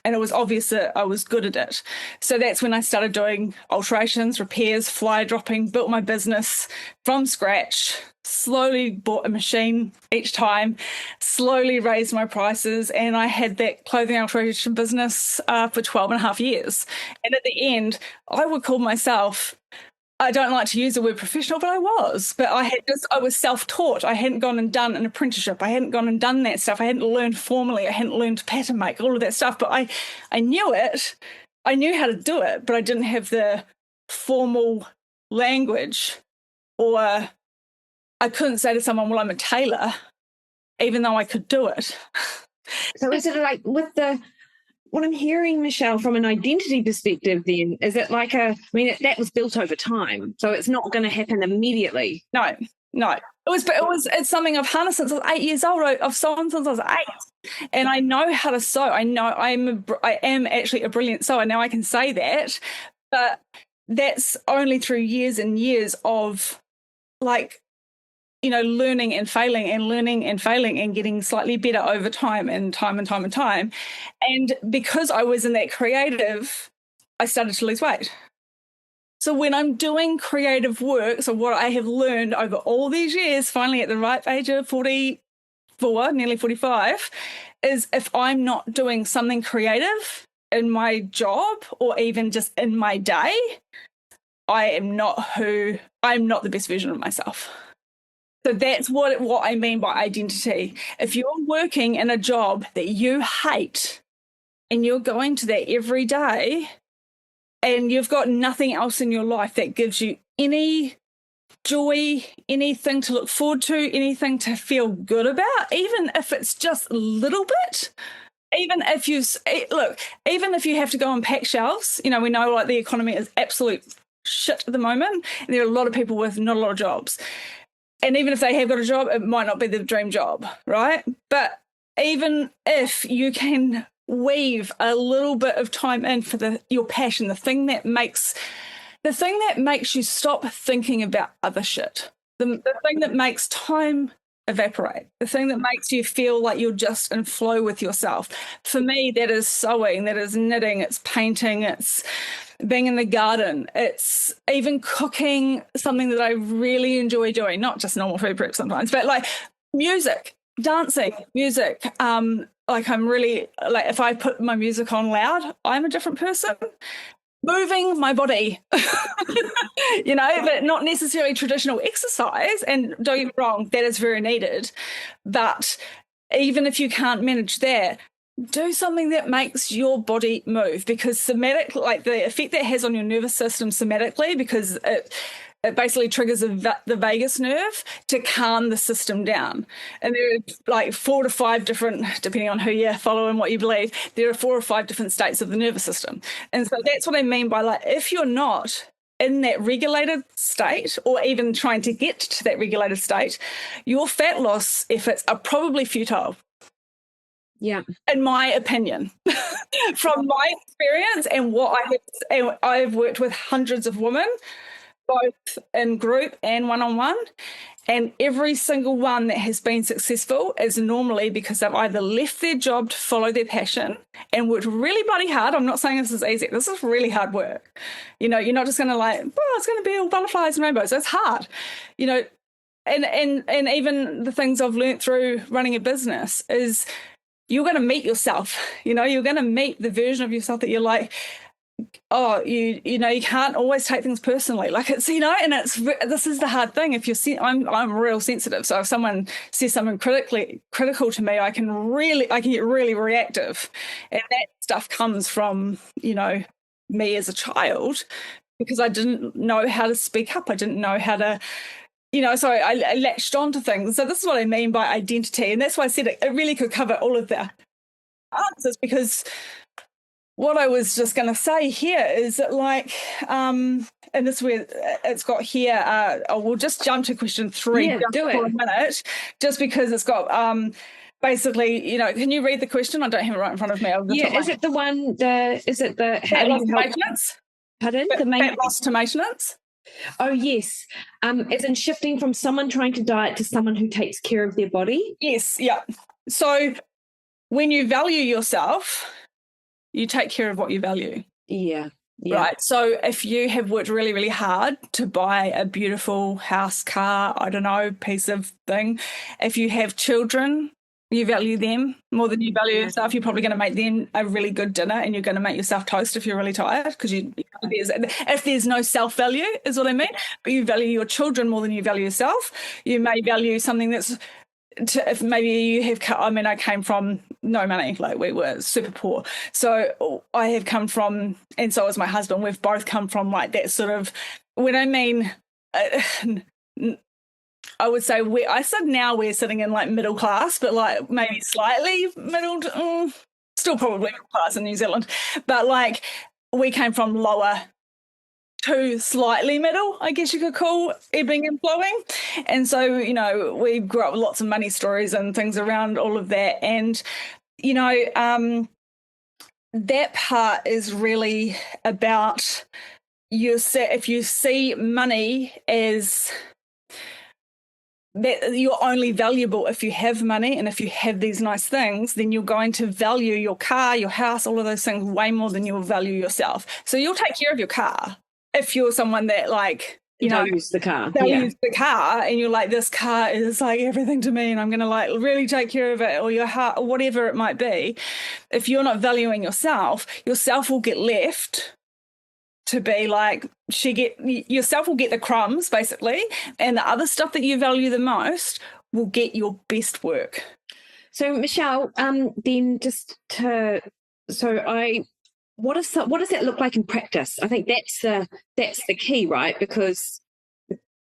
And it was obvious that I was good at it. So that's when I started doing alterations, repairs, fly dropping, built my business from scratch, slowly bought a machine each time, slowly raised my prices. And I had that clothing alteration business for 12 and a half years. And at the end, I would call myself, I don't like to use the word professional, but I was. But I was self-taught. I hadn't gone and done an apprenticeship. I hadn't gone and done that stuff. I hadn't learned formally. I hadn't learned to pattern make, all of that stuff. But I knew it. I knew how to do it, but I didn't have the formal language, or I couldn't say to someone, well, I'm a tailor, even though I could do it. So is it like what I'm hearing, Michelle, from an identity perspective then, is it that was built over time, so it's not going to happen immediately? No. It's something I've harnessed since I was 8 years old. I've sewn since I was 8, and I know how to sew. I know I am actually a brilliant sewer. Now I can say that, but that's only through years and years of learning and failing and getting slightly better over time and time. And because I was in that creative, I started to lose weight. So when I'm doing creative work, so what I have learned over all these years, finally at the ripe age of 44, nearly 45, is if I'm not doing something creative in my job or even just in my day, I'm not the best version of myself. So that's what I mean by identity. If you're working in a job that you hate and you're going to that every day and you've got nothing else in your life that gives you any joy, anything to look forward to, anything to feel good about, even if it's just a little bit, even if you have to go and pack shelves, we know the economy is absolute shit at the moment, and there are a lot of people with not a lot of jobs. And even if they have got a job, it might not be the dream job, right? But even if you can weave a little bit of time in for your passion, the thing that makes you stop thinking about other shit, the thing that makes time evaporate, the thing that makes you feel like you're just in flow with yourself. For me, that is sewing, that is knitting, it's painting, it's being in the garden, it's even cooking, something that I really enjoy doing, not just normal food prep sometimes, but music, dancing, music. I'm really, if I put my music on loud, I'm a different person. Moving my body, but not necessarily traditional exercise. And don't get me wrong, that is very needed. But even if you can't manage that, do something that makes your body move, because somatic, the effect that has on your nervous system somatically, because it basically triggers the vagus nerve to calm the system down. And there are 4 to 5 different, depending on who you follow and what you believe, there are 4 or 5 different states of the nervous system. And so that's what I mean by if you're not in that regulated state, or even trying to get to that regulated state, your fat loss efforts are probably futile. Yeah, in my opinion, from my experience and I've worked with hundreds of women, both in group and one-on-one, and every single one that has been successful is normally because they've either left their job to follow their passion and worked really bloody hard. I'm not saying this is easy. This is really hard work. You're not just going to it's going to be all butterflies and rainbows. It's hard, and even the things I've learned through running a business is you're going to meet yourself. You're going to meet the version of yourself that you're like, oh, you can't always take things personally. And this is the hard thing. If I'm real sensitive. So if someone says something critical to me, I can get really reactive. And that stuff comes from, me as a child. because I didn't know how to speak up. I didn't know how to, so I latched onto things. So this is what I mean by identity. And that's why I said it really could cover all of the answers, because what I was just going to say here is that, like, and this is where it's got here, we'll just jump to question 3 for a minute, just because it's got basically, can you read the question? I don't have it right in front of me. Is it the one, fat loss to maintenance? Pardon? Fat loss to maintenance? Oh, yes. As in shifting from someone trying to diet to someone who takes care of their body? Yes, yeah. So when you value yourself, you take care of what you value. Yeah. Right. So if you have worked really, really hard to buy a beautiful house, car, I don't know, piece of thing, if you have children, you value them more than you value yourself. You're probably going to make them a really good dinner, and you're going to make yourself toast if you're really tired, because if there's no self-value is what I mean. But you value your children more than you value yourself. You may value something that's, if maybe you have, I came from no money, like we were super poor. So I have come from, and so has my husband, we've both come from like that sort of, when I mean, I would say I said now we're sitting in like middle class, but like maybe slightly middle, still probably middle class in New Zealand. But like we came from lower to slightly middle, I guess you could call ebbing and flowing. And so, we grew up with lots of money stories and things around all of that. And, that part is really about if you see money as that you're only valuable if you have money, and if you have these nice things, then you're going to value your car, your house, all of those things way more than you'll value yourself. So you'll take care of your car if you're someone that values the car, and you're like, this car is like everything to me, and I'm going to like really take care of it, or your heart, or whatever it might be. If you're not valuing yourself will get left to be like, yourself will get the crumbs basically, and the other stuff that you value the most will get your best work. So Michelle, then what does that look like in practice? I think that's the key, right? Because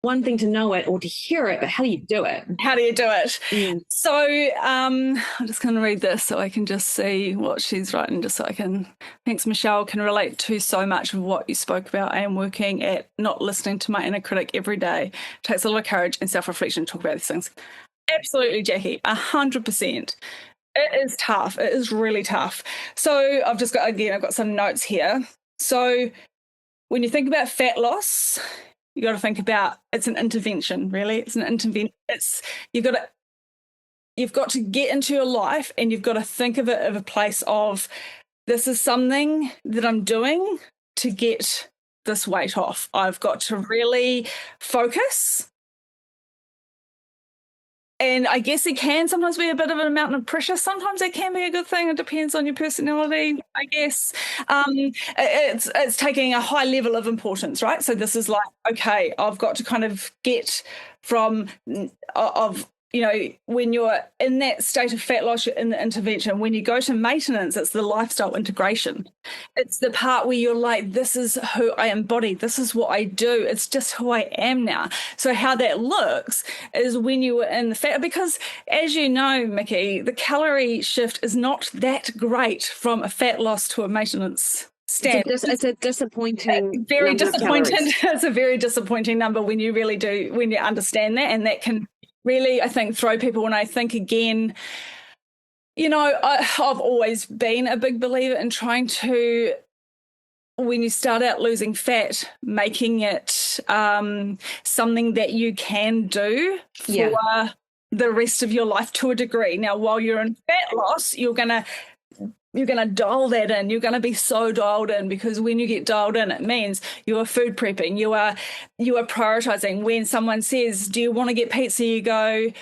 one thing to know it or to hear it, but how do you do it? So I'm just going to read this so I can just see what she's writing, just so I can. Thanks, Michelle. Can relate to so much of what you spoke about. I am working at not listening to my inner critic every day. It takes a lot of courage and self-reflection to talk about these things. Absolutely, Jackie, 100%. It is tough. It is really tough. So I've got some notes here. So when you think about fat loss, you got to think about, it's an intervention, really. It's an intervention. You've got to get into your life, and you've got to think of it of a place of, this is something that I'm doing to get this weight off. I've got to really focus. And I guess it can sometimes be a bit of an amount of pressure. Sometimes it can be a good thing. It depends on your personality, I guess. It's taking a high level of importance, right? So this is like, okay, I've got to kind of get from when you're in that state of fat loss, you're in the intervention. When you go to maintenance, it's the lifestyle integration. It's the part where you're like, this is who I embody. This is what I do. It's just who I am now. So how that looks is when you were in the fat, because as you know, Mikki, the calorie shift is not that great from a fat loss to a maintenance stand. It's a disappointing, very disappointing. It's a very disappointing number when you understand that, and that can really, I think, throw people. And I think, again, I've always been a big believer in trying to, when you start out losing fat, making it something that you can do for the rest of your life to a degree. Now, while you're in fat loss, you're going to dial that in. You're going to be so dialed in, because when you get dialed in, it means you are food prepping. You are prioritizing. When someone says, do you want to get pizza? You go,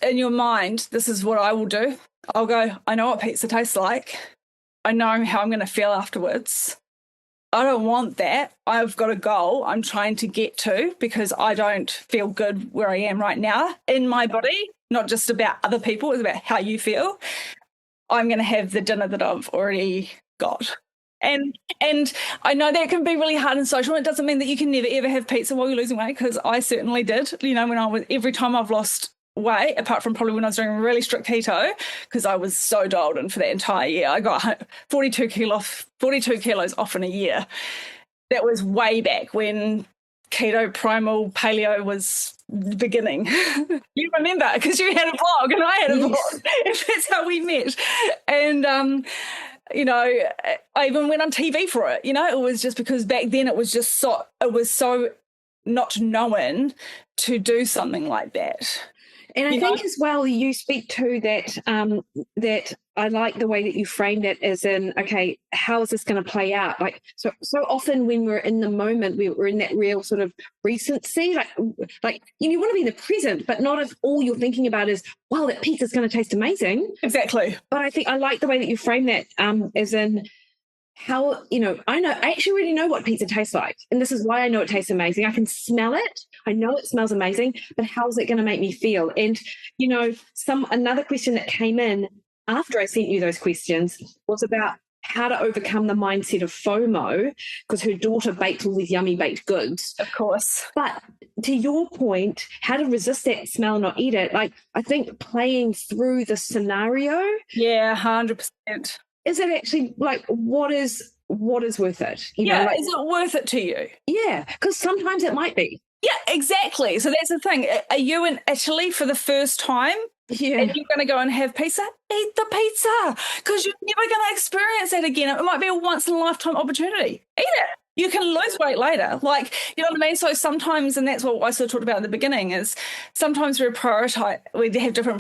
in your mind, this is what I will do. I'll go, I know what pizza tastes like. I know how I'm going to feel afterwards. I don't want that. I've got a goal I'm trying to get to, because I don't feel good where I am right now in my body. Not just about other people, it's about how you feel. I'm going to have the dinner that I've already got. And I know that can be really hard and social. It doesn't mean that you can never ever have pizza while you're losing weight, because I certainly did. You know, every time I've lost weight, apart from probably when I was doing really strict keto, because I was so dialed in for that entire year. I got 42 kilos off in a year. That was way back when keto, primal, paleo was beginning. You remember, because you had a blog and I had a blog, and that's how we met. And you know, I even went on TV for it. You know, it was just because back then it was so not known to do something like that. And I think as well, you speak to that, that I like the way that you framed it as in, okay, how is this going to play out? Like, so often when we're in the moment, we're in that real sort of recency, like you want to be in the present, but not if all you're thinking about is, wow, that pizza's going to taste amazing. Exactly. But I think I like the way that you frame that, as in, how, I actually really know what pizza tastes like. And this is why I know it tastes amazing. I can smell it. I know it smells amazing, but how's it going to make me feel? And, another question that came in after I sent you those questions was about how to overcome the mindset of FOMO, because her daughter baked all these yummy baked goods. Of course. But to your point, how to resist that smell and not eat it, like I think playing through the scenario. Yeah, 100%. Is it actually like what is worth it? Is it worth it to you? Yeah, because sometimes it might be. Yeah, exactly. So that's the thing. Are you in Italy for the first time? Yeah. And you're going to go and have pizza? Eat the pizza, because you're never going to experience that again. It might be a once-in-a-lifetime opportunity. Eat it. You can lose weight later. Like, you know what I mean? So sometimes, and that's what I sort of talked about in the beginning, is sometimes we have different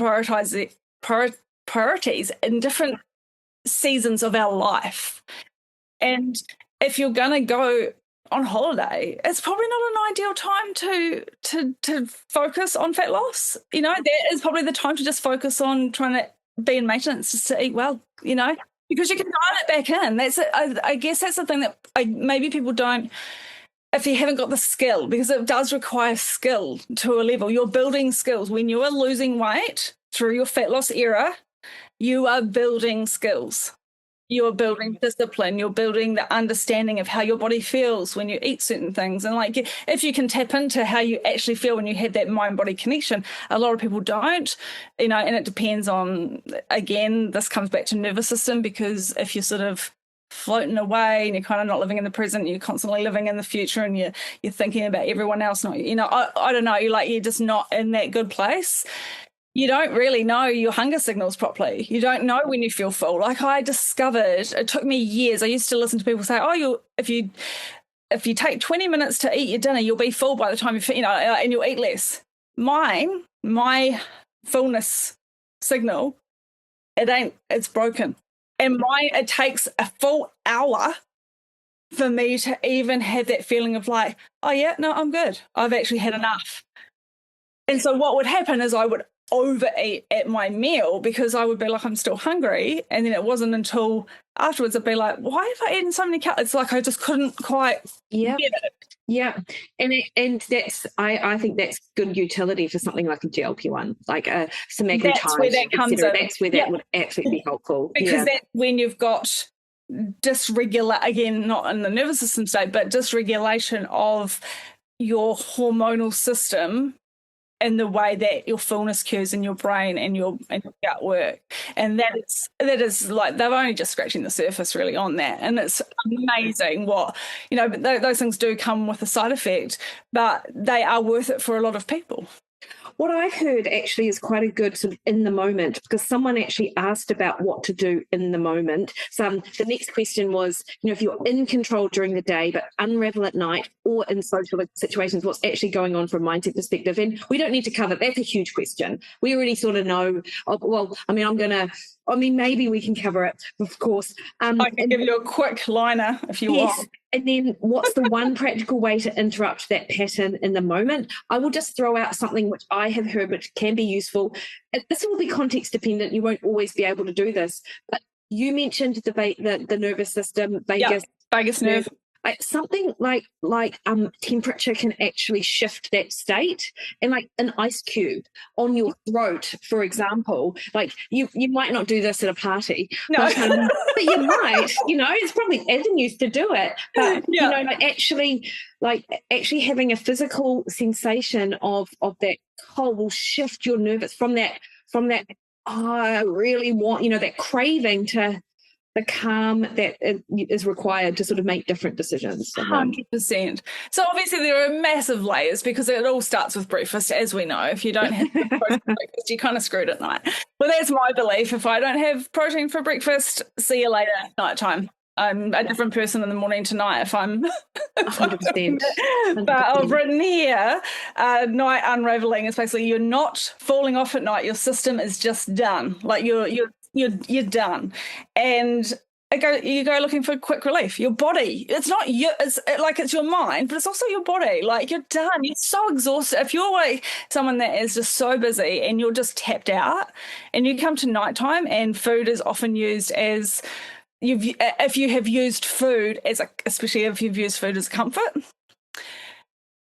priorities in different seasons of our life. And if you're going to go on holiday, it's probably not an ideal time to focus on fat loss. That is probably the time to just focus on trying to be in maintenance, just to eat well, because you can dial it back in. I guess that's the thing that maybe people don't, if you haven't got the skill, because it does require skill to a level. You're building skills. When you are losing weight through your fat loss era, you are building skills. You're building discipline. You're building the understanding of how your body feels when you eat certain things. And like, if you can tap into how you actually feel when you have that mind-body connection, a lot of people don't, and it depends on, again, this comes back to nervous system, because if you're sort of floating away and you're kind of not living in the present, you're constantly living in the future, and you're thinking about everyone else, not, I don't know, you're just not in that good place. You don't really know your hunger signals properly. You don't know when you feel full. Like, I discovered, it took me years. I used to listen to people say, if you take 20 minutes to eat your dinner, you'll be full by the time and you'll eat less. My fullness signal, it's broken. And it takes a full hour for me to even have that feeling of like, oh yeah, no, I'm good. I've actually had enough. And so what would happen is I would overeat at my meal, because I would be like, I'm still hungry. And then it wasn't until afterwards I'd be like, why have I eaten so many calories? It's like I just couldn't quite get it. Yeah. And that's, I think that's good utility for something like a GLP-1, like a semaglutide. That's where that comes in. That's where that would absolutely be helpful. Because that's when you've got again, not in the nervous system state, but dysregulation of your hormonal system in the way that your fullness cues in your brain and your gut work. And that is like, they're only just scratching the surface really on that. And it's amazing what, but those things do come with a side effect, but they are worth it for a lot of people. What I've heard actually is quite a good sort of in the moment, because someone actually asked about what to do in the moment. So the next question was, if you're in control during the day but unravel at night or in social situations, what's actually going on from a mindset perspective? And we don't need to cover that's a huge question. We already sort of know. Maybe we can cover it, of course. I can give you a quick liner if you want. And then what's the one practical way to interrupt that pattern in the moment? I will just throw out something which I have heard which can be useful. This will be context dependent. You won't always be able to do this. But you mentioned the nervous system, vagus nerve. something like temperature can actually shift that state, and like an ice cube on your throat, for example, like you might not do this at a party, No. but you might, it's probably avenues to do it, but Yeah. actually having a physical sensation of that cold will shift your nervous from that I really want, that craving to the calm that is required to sort of make different decisions. 100%. So obviously there are massive layers, because it all starts with breakfast, as we know. If you don't have protein for breakfast, you're kind of screwed at night. Well, that's my belief. If I don't have protein for breakfast, see you later at nighttime. I'm a different person in the morning to night if I'm 100%. But I've written here, night unraveling is basically you're not falling off at night. Your system is just done. Like you're done. And you go looking for quick relief. Your body, it's not you, it's your mind, but it's also your body. Like you're done. You're so exhausted. If you're like someone that is just so busy and you're just tapped out, and you come to nighttime, and food is often used as if you have used food as especially if you've used food as comfort,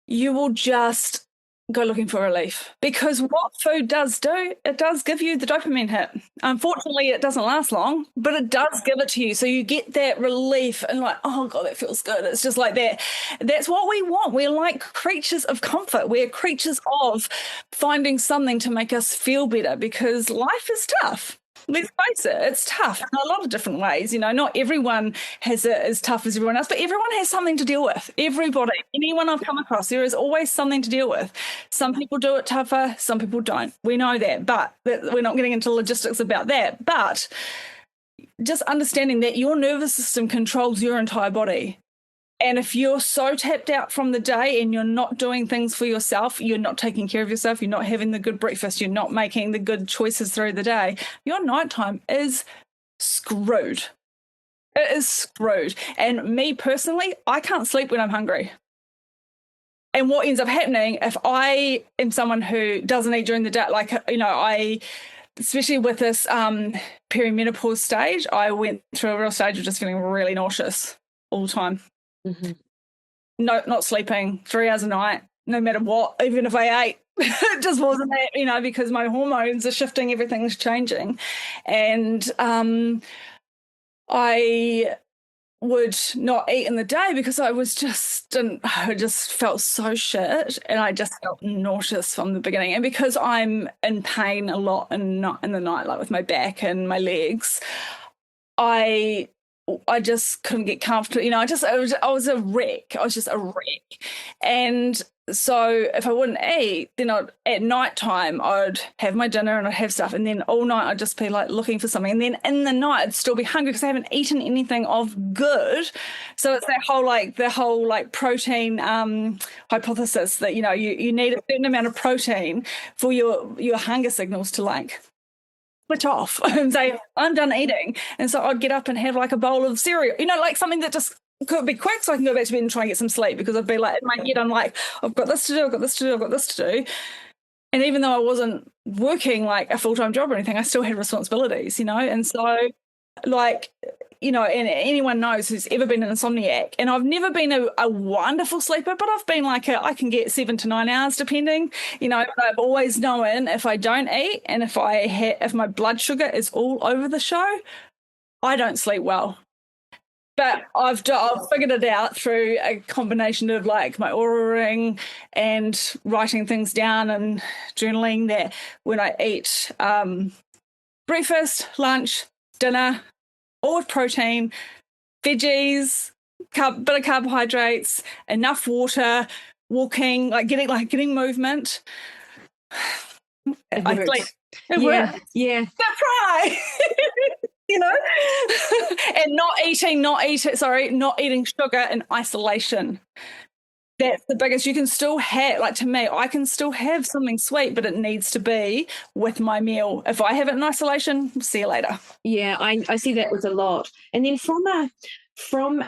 you will just go looking for relief, because what food does do, it does give you the dopamine hit. Unfortunately, it doesn't last long, but it does give it to you. So you get that relief and like, oh God, that feels good. It's just like that. That's what we want. We're like creatures of comfort. We're creatures of finding something to make us feel better, because life is tough. Let's face it, it's tough in a lot of different ways. Not everyone has it as tough as everyone else, but everyone has something to deal with. Everybody, anyone I've come across, there is always something to deal with. Some people do it tougher, some people don't. We know that, but we're not getting into logistics about that. But just understanding that your nervous system controls your entire body. And if you're so tapped out from the day and you're not doing things for yourself, you're not taking care of yourself, you're not having the good breakfast, you're not making the good choices through the day, your nighttime is screwed. It is screwed. And me personally, I can't sleep when I'm hungry. And what ends up happening, if I am someone who doesn't eat during the day, especially with this perimenopause stage, I went through a real stage of just feeling really nauseous all the time. Mm-hmm. No, not sleeping 3 hours a night, no matter what, even if I ate. It just wasn't that, because my hormones are shifting, everything's changing. And I would not eat in the day because I just felt so shit, and I just felt nauseous from the beginning. And because I'm in pain a lot in the night, like with my back and my legs, I just couldn't get comfortable. I was a wreck. I was just a wreck. And so if I wouldn't eat, then at nighttime, I'd have my dinner and I'd have stuff. And then all night I'd just be like looking for something. And then in the night, I'd still be hungry because I haven't eaten anything of good. So it's the whole protein hypothesis that, you need a certain amount of protein for your hunger signals to switch off and say, I'm done eating. And so I'd get up and have like a bowl of cereal, something that just could be quick so I can go back to bed and try and get some sleep, because I'd be like, in my head, I'm like, I've got this to do, I've got this to do, I've got this to do. And even though I wasn't working like a full-time job or anything, I still had responsibilities, and so and anyone knows who's ever been an insomniac, and I've never been a wonderful sleeper, but I've been I can get 7 to 9 hours depending, but I've always known if I don't eat and if my blood sugar is all over the show, I don't sleep well. But I've figured it out through a combination of my Oura ring and writing things down and journaling, that when I eat breakfast, lunch, dinner, all with protein, veggies, bit of carbohydrates, enough water, walking, getting movement. I sleep. It works. Yeah. Surprise! And not eating sugar in isolation. That's the biggest. You can still have, to me, I can still have something sweet, but it needs to be with my meal. If I have it in isolation, see you later. Yeah, I see that with a lot. And then from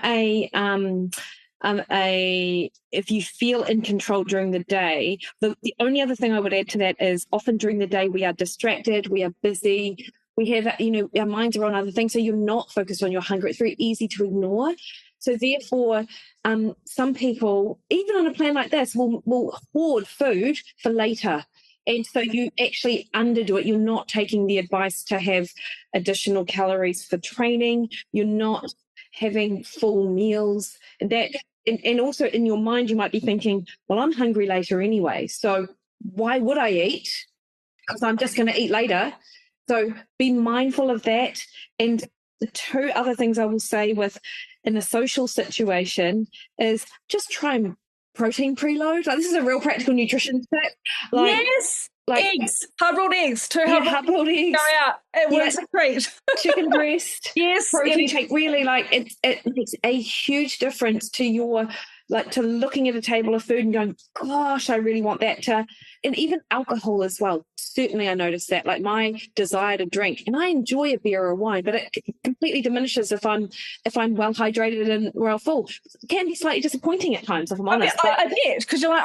a if you feel in control during the day, the only other thing I would add to that is often during the day we are distracted, we are busy, we have our minds are on other things, so you're not focused on your hunger. It's very easy to ignore. So therefore, some people, even on a plan like this, will hoard food for later. And so you actually underdo it. You're not taking the advice to have additional calories for training. You're not having full meals. And also in your mind, you might be thinking, well, I'm hungry later anyway. So why would I eat? Because I'm just going to eat later. So be mindful of that. And the two other things I will say in a social situation is just try and protein preload. Like, this is a real practical nutrition tip. Yes. Eggs, hard-boiled eggs, hard-boiled eggs. Go out. It works great. Chicken breast. Yes. Protein shake. Really, it makes a huge difference to your, to looking at a table of food and going, gosh, I really want that and even alcohol as well. Certainly I noticed that, like my desire to drink, and I enjoy a beer or wine, but it completely diminishes if I'm well hydrated and well full. It can be slightly disappointing at times, if I'm honest. I bet, because you're like,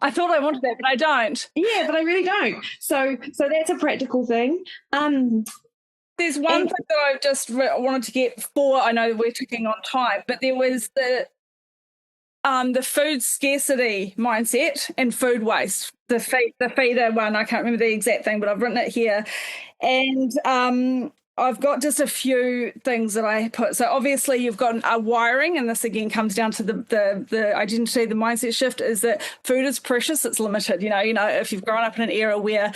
I thought I wanted that, but I don't. Yeah, but I really don't. So that's a practical thing. There's one thing that I just wanted to get for, I know we're ticking on time, but there was the food scarcity mindset and food waste, the feeder one. I can't remember the exact thing, but I've written it here. And I've got just a few things that I put. So obviously you've got a wiring, and this again comes down to the identity, the mindset shift is that food is precious, it's limited. You know, if you've grown up in an era where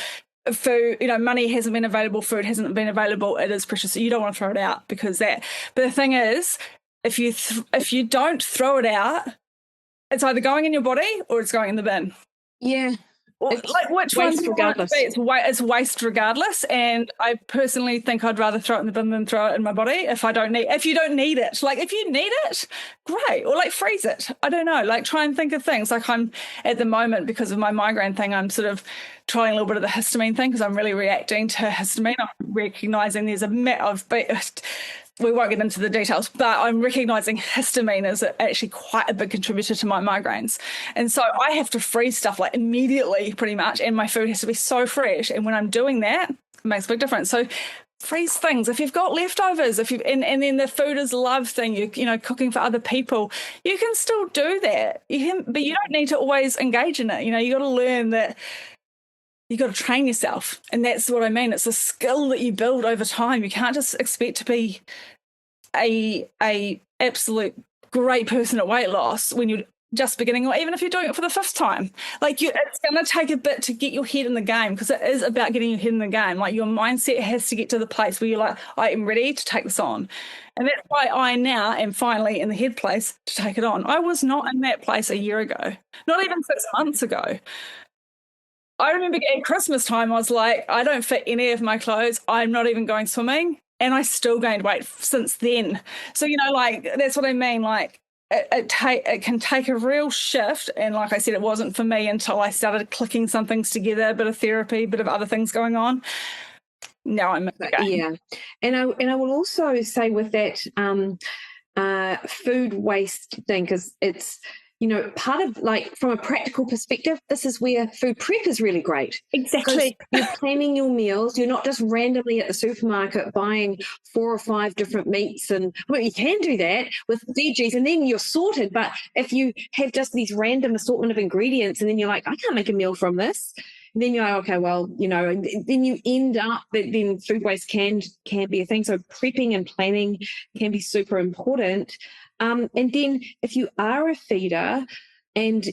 food, money hasn't been available, food hasn't been available, it is precious. So you don't want to throw it out because that. But the thing is, if you don't throw it out, it's either going in your body or it's going in the bin. Yeah. Which one's regardless? It's waste regardless, and I personally think I'd rather throw it in the bin than throw it in my body if you don't need it. Like if you need it, great, or like freeze it. I don't know. Like try and think of things. Like I'm at the moment, because of my migraine thing, I'm sort of trying a little bit of the histamine thing because I'm really reacting to histamine. I'm recognizing there's a bit of. We won't get into the details, but I'm recognizing histamine is actually quite a big contributor to my migraines. And so I have to freeze stuff like immediately pretty much, and my food has to be so fresh. And when I'm doing that, it makes a big difference. So freeze things. If you've got leftovers, and then the food is love thing, you cooking for other people, you can still do that. But you don't need to always engage in it. You got to learn that. You got to train yourself, and that's what I mean. It's a skill that you build over time. You can't just expect to be a absolute great person at weight loss when you're just beginning, or even if you're doing it for the fifth time. Like it's going to take a bit to get your head in the game, because it is about getting your head in the game. Like your mindset has to get to the place where you're like, I am ready to take this on. And that's why I now am finally in the head place to take it on. I was not in that place a year ago, not even 6 months ago. I remember at Christmas time, I was like, I don't fit any of my clothes. I'm not even going swimming. And I still gained weight since then. So, that's what I mean. Like it can take a real shift. And like I said, it wasn't for me until I started clicking some things together, a bit of therapy, a bit of other things going on. Now I'm in the game. Yeah. And I will also say with that food waste thing, because it's, part of, like, from a practical perspective, this is where food prep is really great. Exactly. You're planning your meals. You're not just randomly at the supermarket buying 4 or 5 different meats. And you can do that with veggies, and then you're sorted. But if you have just these random assortment of ingredients, and then you're like, I can't make a meal from this. And then you're like, okay, well, and then you end up that then food waste can be a thing. So prepping and planning can be super important. And then if you are a feeder and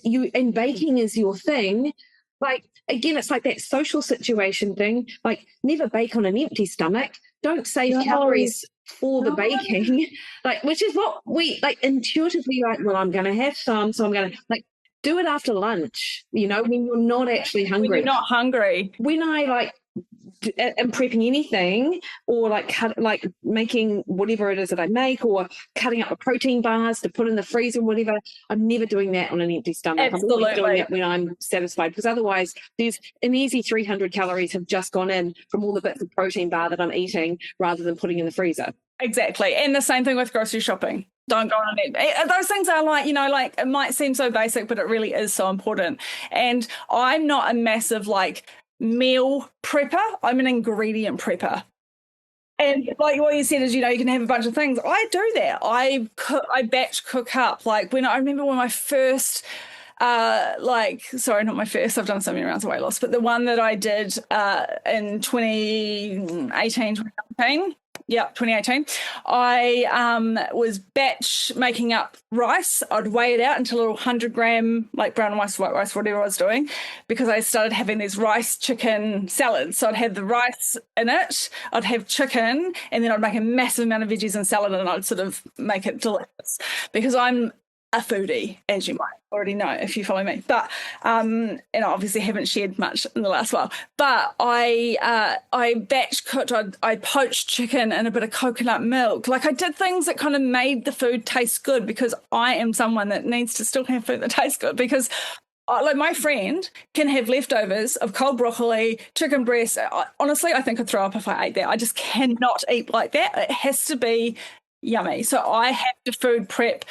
baking is your thing, like, again, it's like that social situation thing, like never bake on an empty stomach. Don't save calories for the baking, like, which is what we like intuitively like, well, I'm going to have some, so I'm going to do it after lunch, when you're not actually hungry. When you're not hungry. When I am prepping anything, or making whatever it is that I make, or cutting up the protein bars to put in the freezer or whatever, I'm never doing that on an empty stomach. Absolutely. I'm always doing it when I'm satisfied, because otherwise there's an easy 300 calories have just gone in from all the bits of protein bar that I'm eating rather than putting in the freezer. Exactly. And the same thing with grocery shopping. Don't go on it. Those things are it might seem so basic, but it really is so important. And I'm not a massive meal prepper. I'm an ingredient prepper. And like what you said is, you can have a bunch of things. I do that. I batch cook up. Like I remember when my first, sorry, not my first, I've done so many rounds of weight loss, but the one that I did in 2018, 2019. Yeah, 2018. I was batch making up rice. I'd weigh it out into a little 100-gram, like brown rice, white rice, whatever I was doing, because I started having these rice chicken salads. So I'd have the rice in it, I'd have chicken, and then I'd make a massive amount of veggies and salad, and I'd sort of make it delicious because I'm a foodie, as you might already know if you follow me. But and I obviously haven't shared much in the last while. But I batch cooked. I poached chicken in a bit of coconut milk. Like I did things that kind of made the food taste good, because I am someone that needs to still have food that tastes good, because like my friend can have leftovers of cold broccoli, chicken breast. Honestly, I think I'd throw up if I ate that. I just cannot eat like that. It has to be yummy. So I have to food prep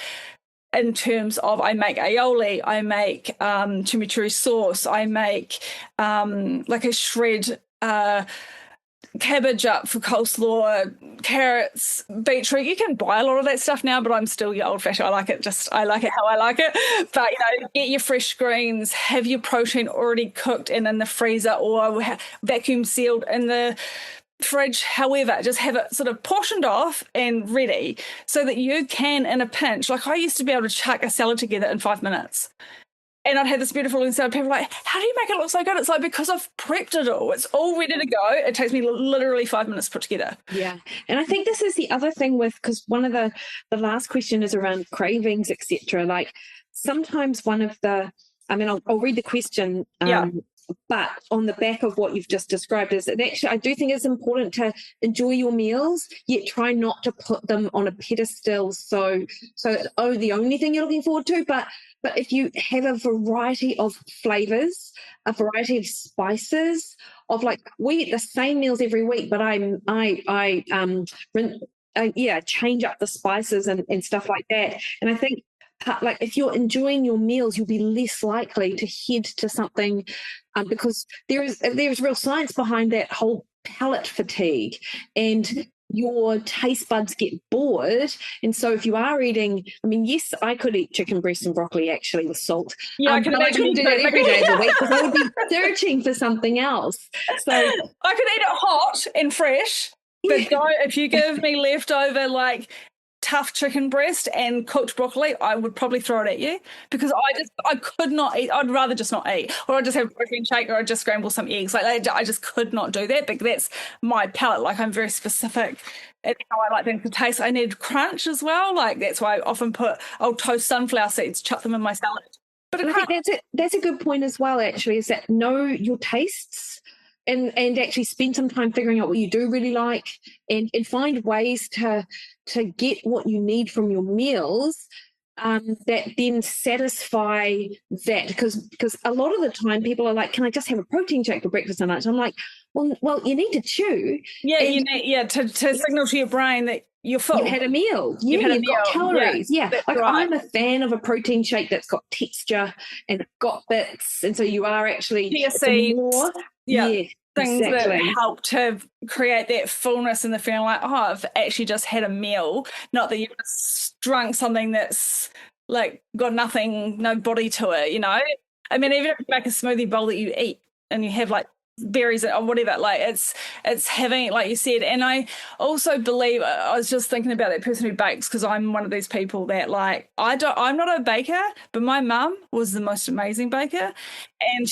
in terms of, I make aioli, I make chimichurri sauce, I make like a shred cabbage up for coleslaw, carrots, beetroot. You can buy a lot of that stuff now, but I'm still your old fashioned. I like it how I like it. But get your fresh greens, have your protein already cooked and in the freezer or vacuum sealed in the fridge. However, just have it sort of portioned off and ready so that you can, in a pinch, like I used to be able to chuck a salad together in 5 minutes. And I'd have this beautiful looking salad. People are like, how do you make it look so good? It's like, because I've prepped it all. It's all ready to go. It takes me literally 5 minutes to put together. Yeah. And I think this is the other thing because one of the last question is around cravings, etc. Like sometimes I'll read the question. But on the back of what you've just described is that actually I do think it's important to enjoy your meals, yet try not to put them on a pedestal so the only thing you're looking forward to. But if you have a variety of flavors, a variety of spices, of like we eat the same meals every week, but change up the spices and stuff like that. And I think like if you're enjoying your meals, you'll be less likely to head to something because there's real science behind that whole palate fatigue, and your taste buds get bored. And so if you are eating, yes, I could eat chicken breast and broccoli actually with salt. Yeah, I couldn't do that every day of the week because I would be searching for something else. So I could eat it hot and fresh, but if you give me leftover like tough chicken breast and cooked broccoli, I would probably throw it at you because I could not eat. I'd rather just not eat, or I'd just have a protein shake, or I'd just scramble some eggs. Like I just could not do that. But that's my palate. Like I'm very specific at how I like things to taste. I need crunch as well. Like that's why I often I'll toast sunflower seeds, chuck them in my salad. But I think that's a good point as well. Actually, is that know your tastes. And actually spend some time figuring out what you do really like and find ways to get what you need from your meals that then satisfy that. Because a lot of the time people are like, can I just have a protein shake for breakfast and lunch? I'm like, well, you need to chew. Yeah, you need to signal to your brain that you're full. You had a meal. You've got calories. Yeah. Like right. I'm a fan of a protein shake that's got texture and got bits. And so you are actually more. Yeah. Things that help to create that fullness and the feeling like, oh, I've actually just had a meal, not that you've just drunk something that's like got nothing, no body to it, even if you make a smoothie bowl that you eat and you have like berries or whatever, like it's having, like you said. And I also believe, I was just thinking about that person who bakes, because I'm one of these people that like I'm not a baker, but my mum was the most amazing baker, and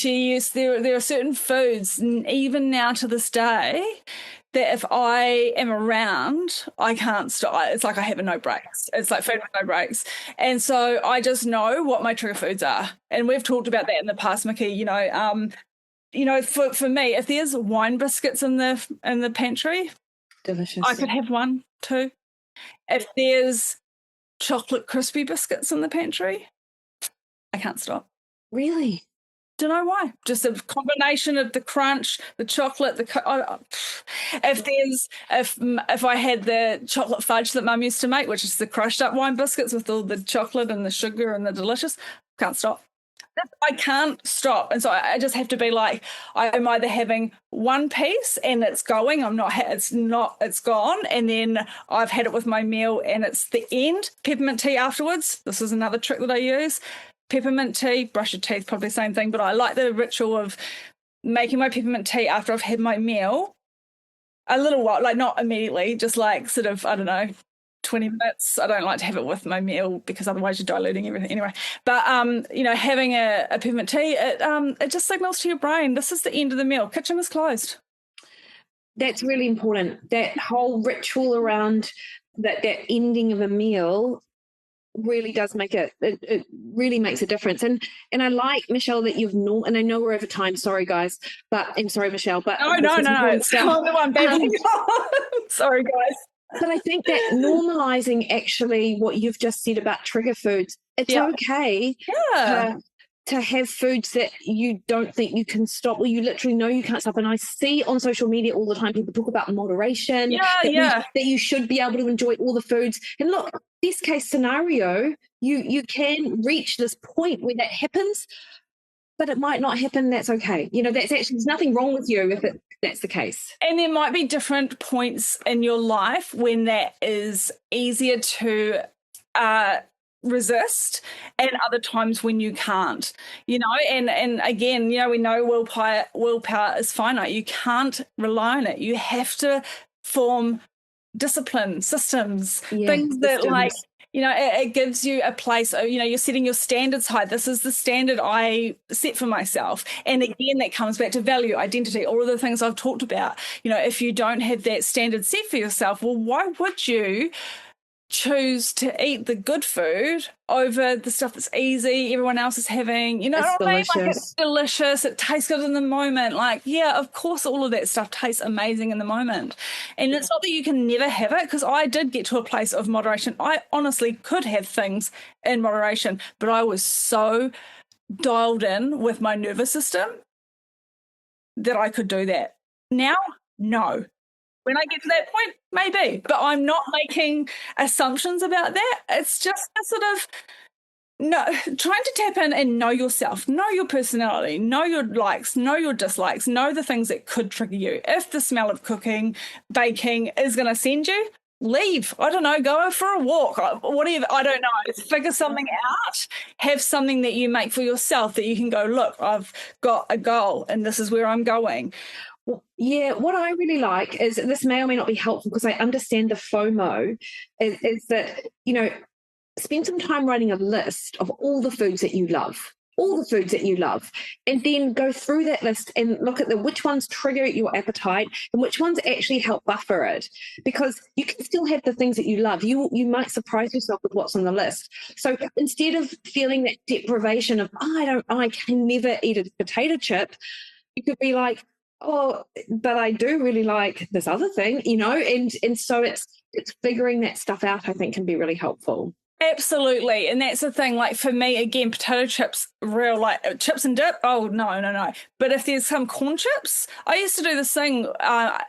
there are certain foods even now to this day that if I am around, I can't stop. It's like I have no breaks. It's like food with no breaks. And so I just know what my trigger foods are, and we've talked about that in the past, Mikki. For me, if there's wine biscuits in the pantry, delicious. I could have one too. If there's chocolate crispy biscuits in the pantry, I can't stop. Really? Don't know why. Just a combination of the crunch, the chocolate, if I had the chocolate fudge that Mum used to make, which is the crushed up wine biscuits with all the chocolate and the sugar and the delicious, can't stop. I can't stop. And so I just have to be like, I'm either having one piece and it's going, it's gone. And then I've had it with my meal and it's the end. Peppermint tea afterwards. This is another trick that I use. Peppermint tea, brush your teeth, probably the same thing. But I like the ritual of making my peppermint tea after I've had my meal. A little while, like not immediately, just like sort of, I don't know, 20 minutes. I don't like to have it with my meal because otherwise you're diluting everything anyway. But having a peppermint tea, it just signals to your brain this is the end of the meal. Kitchen is closed. That's really important. That whole ritual around that ending of a meal really does make it really makes a difference. And I like, Michelle, that you've and I know we're over time, sorry guys, but I'm sorry, Michelle, but no, it's not the one babbling on. Sorry guys. But I think that normalizing actually what you've just said about trigger foods, it's okay to have foods that you don't think you can stop, or you literally know you can't stop. And I see on social media all the time people talk about moderation, that you should be able to enjoy all the foods. And look, best case scenario, you can reach this point where that happens, but it might not happen. That's okay. There's nothing wrong with you if that's the case. And there might be different points in your life when that is easier to resist, and other times when you can't, and again, we know willpower is finite. You can't rely on it. You have to form discipline, systems, things that like, it gives you a place of, you're setting your standards high. This is the standard I set for myself. And again, that comes back to value, identity, all of the things I've talked about. If you don't have that standard set for yourself, well, why would you choose to eat the good food over the stuff that's easy, everyone else is having, it's delicious. Like, it's delicious, it tastes good in the moment. Like, yeah, of course all of that stuff tastes amazing in the moment. And it's not that you can never have it, because I did get to a place of moderation. I honestly could have things in moderation, but I was so dialed in with my nervous system that I could do that. Now, no. When I get to that point, maybe, but I'm not making assumptions about that. It's just a sort of trying to tap in and know yourself, know your personality, know your likes, know your dislikes, know the things that could trigger you. If the smell of cooking, baking is going to send you, leave. I don't know, go for a walk, whatever. I don't know. Figure something out. Have something that you make for yourself that you can go, look, I've got a goal and this is where I'm going. Yeah, what I really like is, this may or may not be helpful because I understand the FOMO, is that, spend some time writing a list of all the foods that you love, and then go through that list and look at which ones trigger your appetite and which ones actually help buffer it, because you can still have the things that you love. You might surprise yourself with what's on the list. So instead of feeling that deprivation of, I can never eat a potato chip, you could be like, oh, but I do really like this other thing, and so it's figuring that stuff out, I think, can be really helpful. Absolutely. And that's the thing, like for me, again, potato chips, real, like chips and dip, oh, no. But if there's some corn chips, I used to do this thing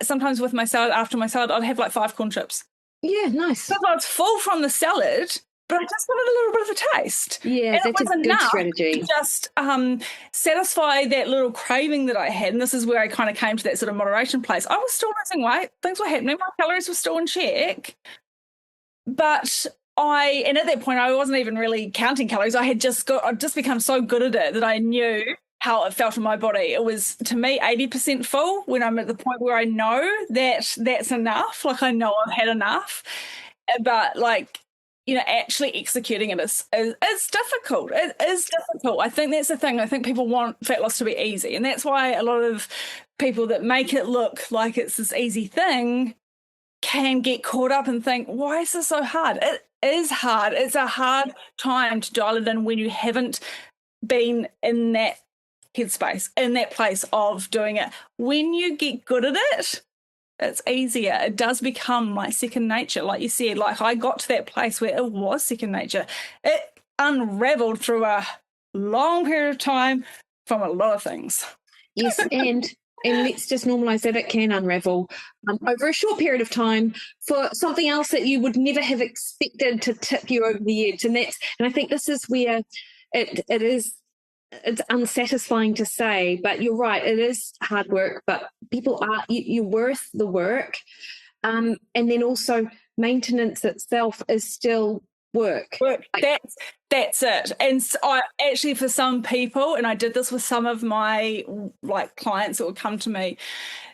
sometimes with my salad. After my salad, I'd have like 5 corn chips. Yeah, nice. Because I was full from the salad, but I just wanted a little bit of a taste. Yeah, that's a good strategy. To just satisfy that little craving that I had. And this is where I kind of came to that sort of moderation place. I was still losing weight. Things were happening. My calories were still in check. But and at that point, I wasn't even really counting calories. I'd just become so good at it that I knew how it felt in my body. It was, to me, 80% full when I'm at the point where I know that that's enough. Like, I know I've had enough. But like, actually executing it is difficult. It is difficult. I think that's the thing. I think people want fat loss to be easy. And that's why a lot of people that make it look like it's this easy thing can get caught up and think, why is this so hard? It is hard. It's a hard time to dial it in when you haven't been in that headspace, in that place of doing it. When you get good at it, it's easier. It does become like second nature. Like you said, like I got to that place where it was second nature. It unraveled through a long period of time from a lot of things. Yes, and let's just normalise that it can unravel over a short period of time for something else that you would never have expected to tip you over the edge. And I think this is where it is it's unsatisfying to say, but you're right, it is hard work, but people are, you're worth the work. And then also maintenance itself is still work. That's it. And so I actually, for some people, and I did this with some of my like clients that would come to me,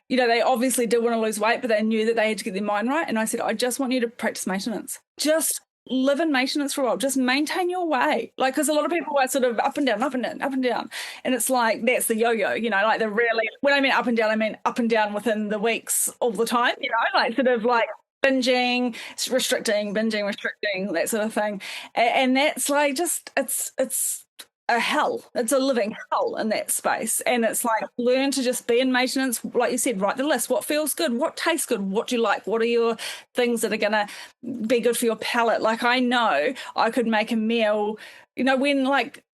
you know, they obviously did want to lose weight, but they knew that they had to get their mind right. And I said, I just want you to practice maintenance. Just live in maintenance for a while. Just maintain your weight. Like, because a lot of people are sort of up and down, up and down, up and down. And it's like, that's the yo-yo, you know, like they're really, when I mean up and down, I mean up and down within the weeks all the time, you know, like sort of like binging, restricting, binging, restricting, that sort of thing. And that's like just, it's a hell. It's a living hell in that space. And it's like, learn to just be in maintenance. Like you said, write the list. What feels good? What tastes good? What do you like? What are your things that are going to be good for your palate? Like, I know I could make a meal, you know, when like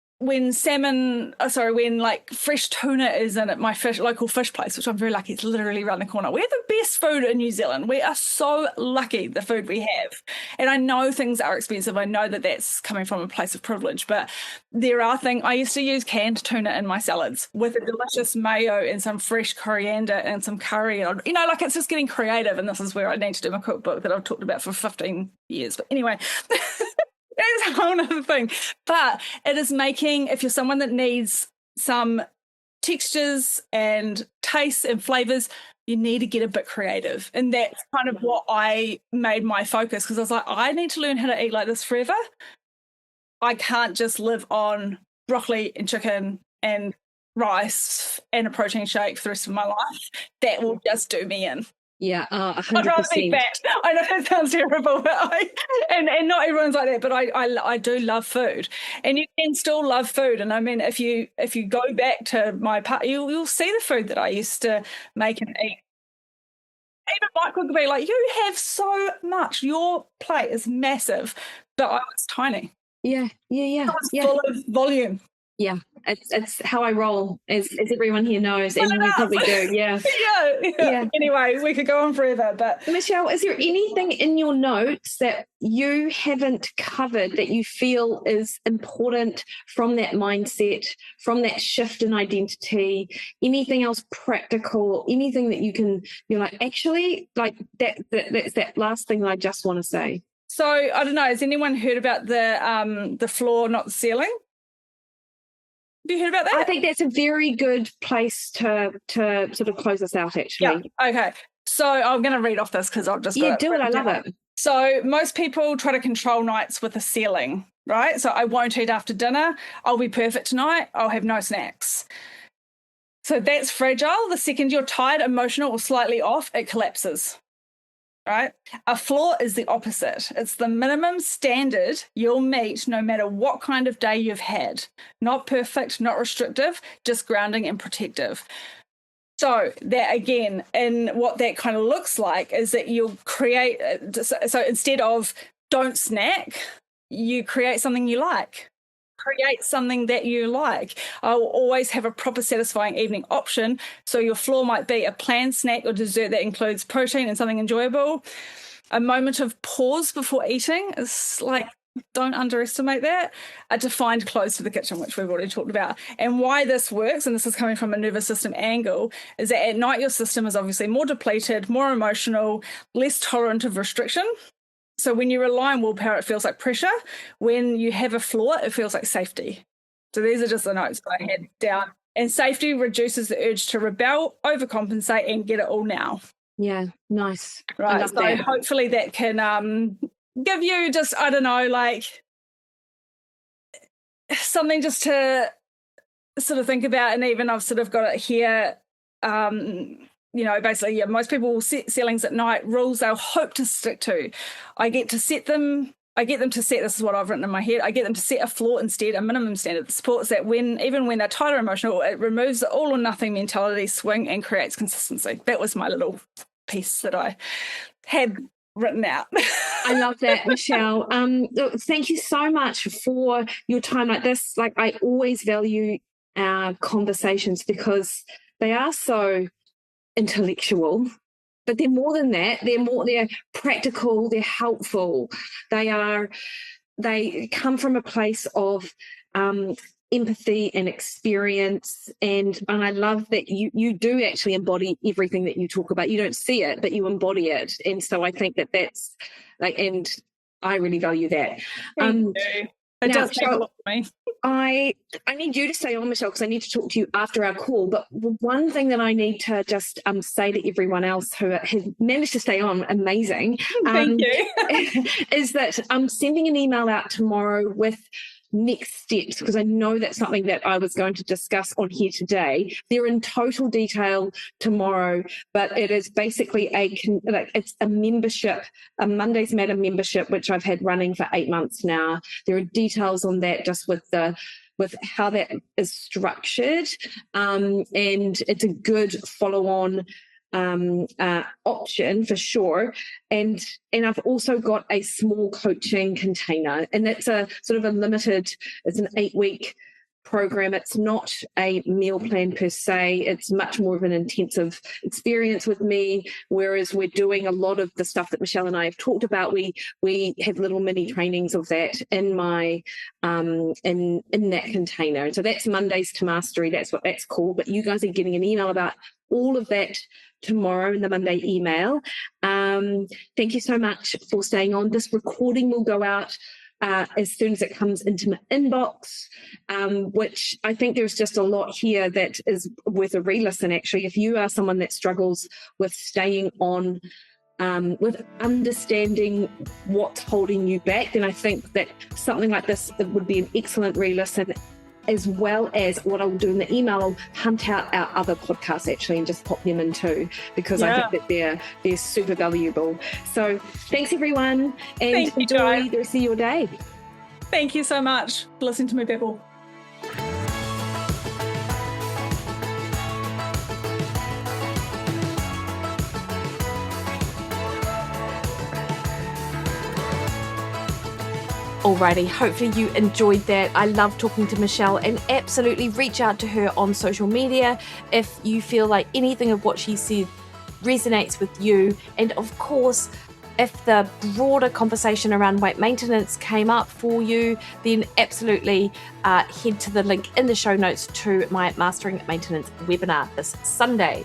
fresh tuna is in at my local fish place, which I'm very lucky, it's literally around the corner. We have the best food in New Zealand. We are so lucky, the food we have. And I know things are expensive. I know that that's coming from a place of privilege, but there are things. I used to use canned tuna in my salads with a delicious mayo and some fresh coriander and some curry. And, you know, like, it's just getting creative. And this is where I need to do my cookbook that I've talked about for 15 years. But anyway, that's a whole other thing. But it is making, if you're someone that needs some textures and tastes and flavors, you need to get a bit creative. And that's kind of what I made my focus, because I was like, I need to learn how to eat like this forever. I can't just live on broccoli and chicken and rice and a protein shake for the rest of my life. That will just do me in. Yeah, 100%. I'd rather be fat. I know that sounds terrible, but and not everyone's like that. But I do love food, and you can still love food. And I mean, if you go back to my part, you'll see the food that I used to make and eat. Even Mike would be like, "You have so much. Your plate is massive," but I was tiny. Yeah. It was full of volume. Yeah, it's how I roll, as everyone here knows, and you probably do. Yeah. Yeah. Anyway, we could go on forever, but Michelle, is there anything in your notes that you haven't covered that you feel is important from that mindset, from that shift in identity? Anything else practical? Anything that you're like, actually, like that's that last thing I just want to say. So I don't know. Has anyone heard about the floor, not the ceiling? Have you heard about that? I think that's a very good place to sort of close us out, actually. Yeah. Okay. So I'm going to read off this because I've just got do it. I love it. So most people try to control nights with a ceiling, right? So I won't eat after dinner. I'll be perfect tonight. I'll have no snacks. So that's fragile. The second you're tired, emotional, or slightly off, it collapses. Right? A floor is the opposite. It's the minimum standard you'll meet no matter what kind of day you've had. Not perfect, not restrictive, just grounding and protective. So that, again, and what that kind of looks like is that you'll create, so instead of don't snack, you create something you like. Create something that you like. I'll always have a proper satisfying evening option. So your floor might be a planned snack or dessert that includes protein and something enjoyable. A moment of pause before eating is like, don't underestimate that. A defined close to the kitchen, which we've already talked about. And why this works, and this is coming from a nervous system angle, is that at night your system is obviously more depleted, more emotional, less tolerant of restriction. So when you rely on willpower, it feels like pressure. When you have a floor, it feels like safety. So these are just the notes that I had down. And safety reduces the urge to rebel, overcompensate, and get it all now. Yeah, nice. Right. So hopefully that can give you just, I don't know, like something just to sort of think about. And even I've sort of got it here. You know, basically, yeah, most people will set ceilings at night, rules they'll hope to stick to. I get them to set, this is what I've written in my head, I get them to set a floor instead, a minimum standard that supports that even when they're tired or emotional, it removes the all or nothing mentality swing and creates consistency. That was my little piece that I had written out. I love that, Michelle. Look, thank you so much for your time like this. Like, I always value our conversations because they are so intellectual, but they're more than that. They're practical, they're helpful, they come from a place of empathy and experience, and I love that you do actually embody everything that you talk about. You don't see it, but you embody it, and so I think that's like, and I really value that. Thank you. It does take a lot for me. I need you to stay on, Michelle, because I need to talk to you after our call. But one thing that I need to just say to everyone else who has managed to stay on, amazing, Thank you, is that I'm sending an email out tomorrow with next steps, because I know that's something that I was going to discuss on here today. They're in total detail tomorrow, but it is basically it's a membership, a Mondays Matter membership, which I've had running for 8 months now. There are details on that, just with how that is structured, and it's a good follow-on option for sure. And I've also got a small coaching container, and that's a sort of a limited, it's an 8-week program. It's not a meal plan per se. It's much more of an intensive experience with me, whereas we're doing a lot of the stuff that Michelle and I have talked about. We have little mini trainings of that in my in that container. So that's Mondays to Mastery. That's what that's called. But you guys are getting an email about all of that tomorrow in the Monday email. Thank you so much for staying on. This recording will go out as soon as it comes into my inbox, which I think there's just a lot here that is worth a re-listen, actually. If you are someone that struggles with staying on, with understanding what's holding you back, then I think that something like this, it would be an excellent re-listen, as well as what I'll do in the email, I'll hunt out our other podcasts actually and just pop them in too, because I think that they're super valuable. So thanks everyone, and enjoy the rest of your day. Thank you so much for listening to me, people. Alrighty, hopefully you enjoyed that. I love talking to Michelle, and absolutely reach out to her on social media if you feel like anything of what she said resonates with you. And of course, if the broader conversation around weight maintenance came up for you, then absolutely head to the link in the show notes to my Mastering Maintenance webinar this Sunday.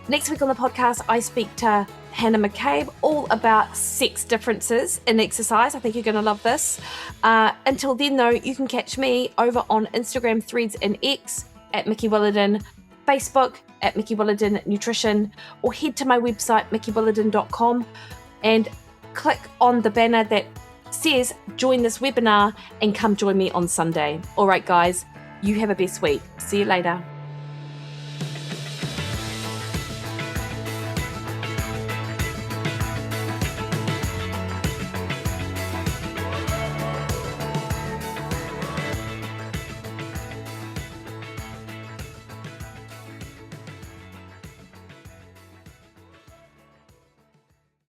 Next week on the podcast, I speak to Hannah McCabe all about sex differences in exercise. I think you're going to love this. Until then, though, you can catch me over on Instagram, Threads, and X at Mikki Williden, Facebook at Mikki Williden Nutrition, or head to my website, mikkywilliden.com, and click on the banner that says join this webinar and come join me on Sunday. All right, guys, you have a best week. See you later.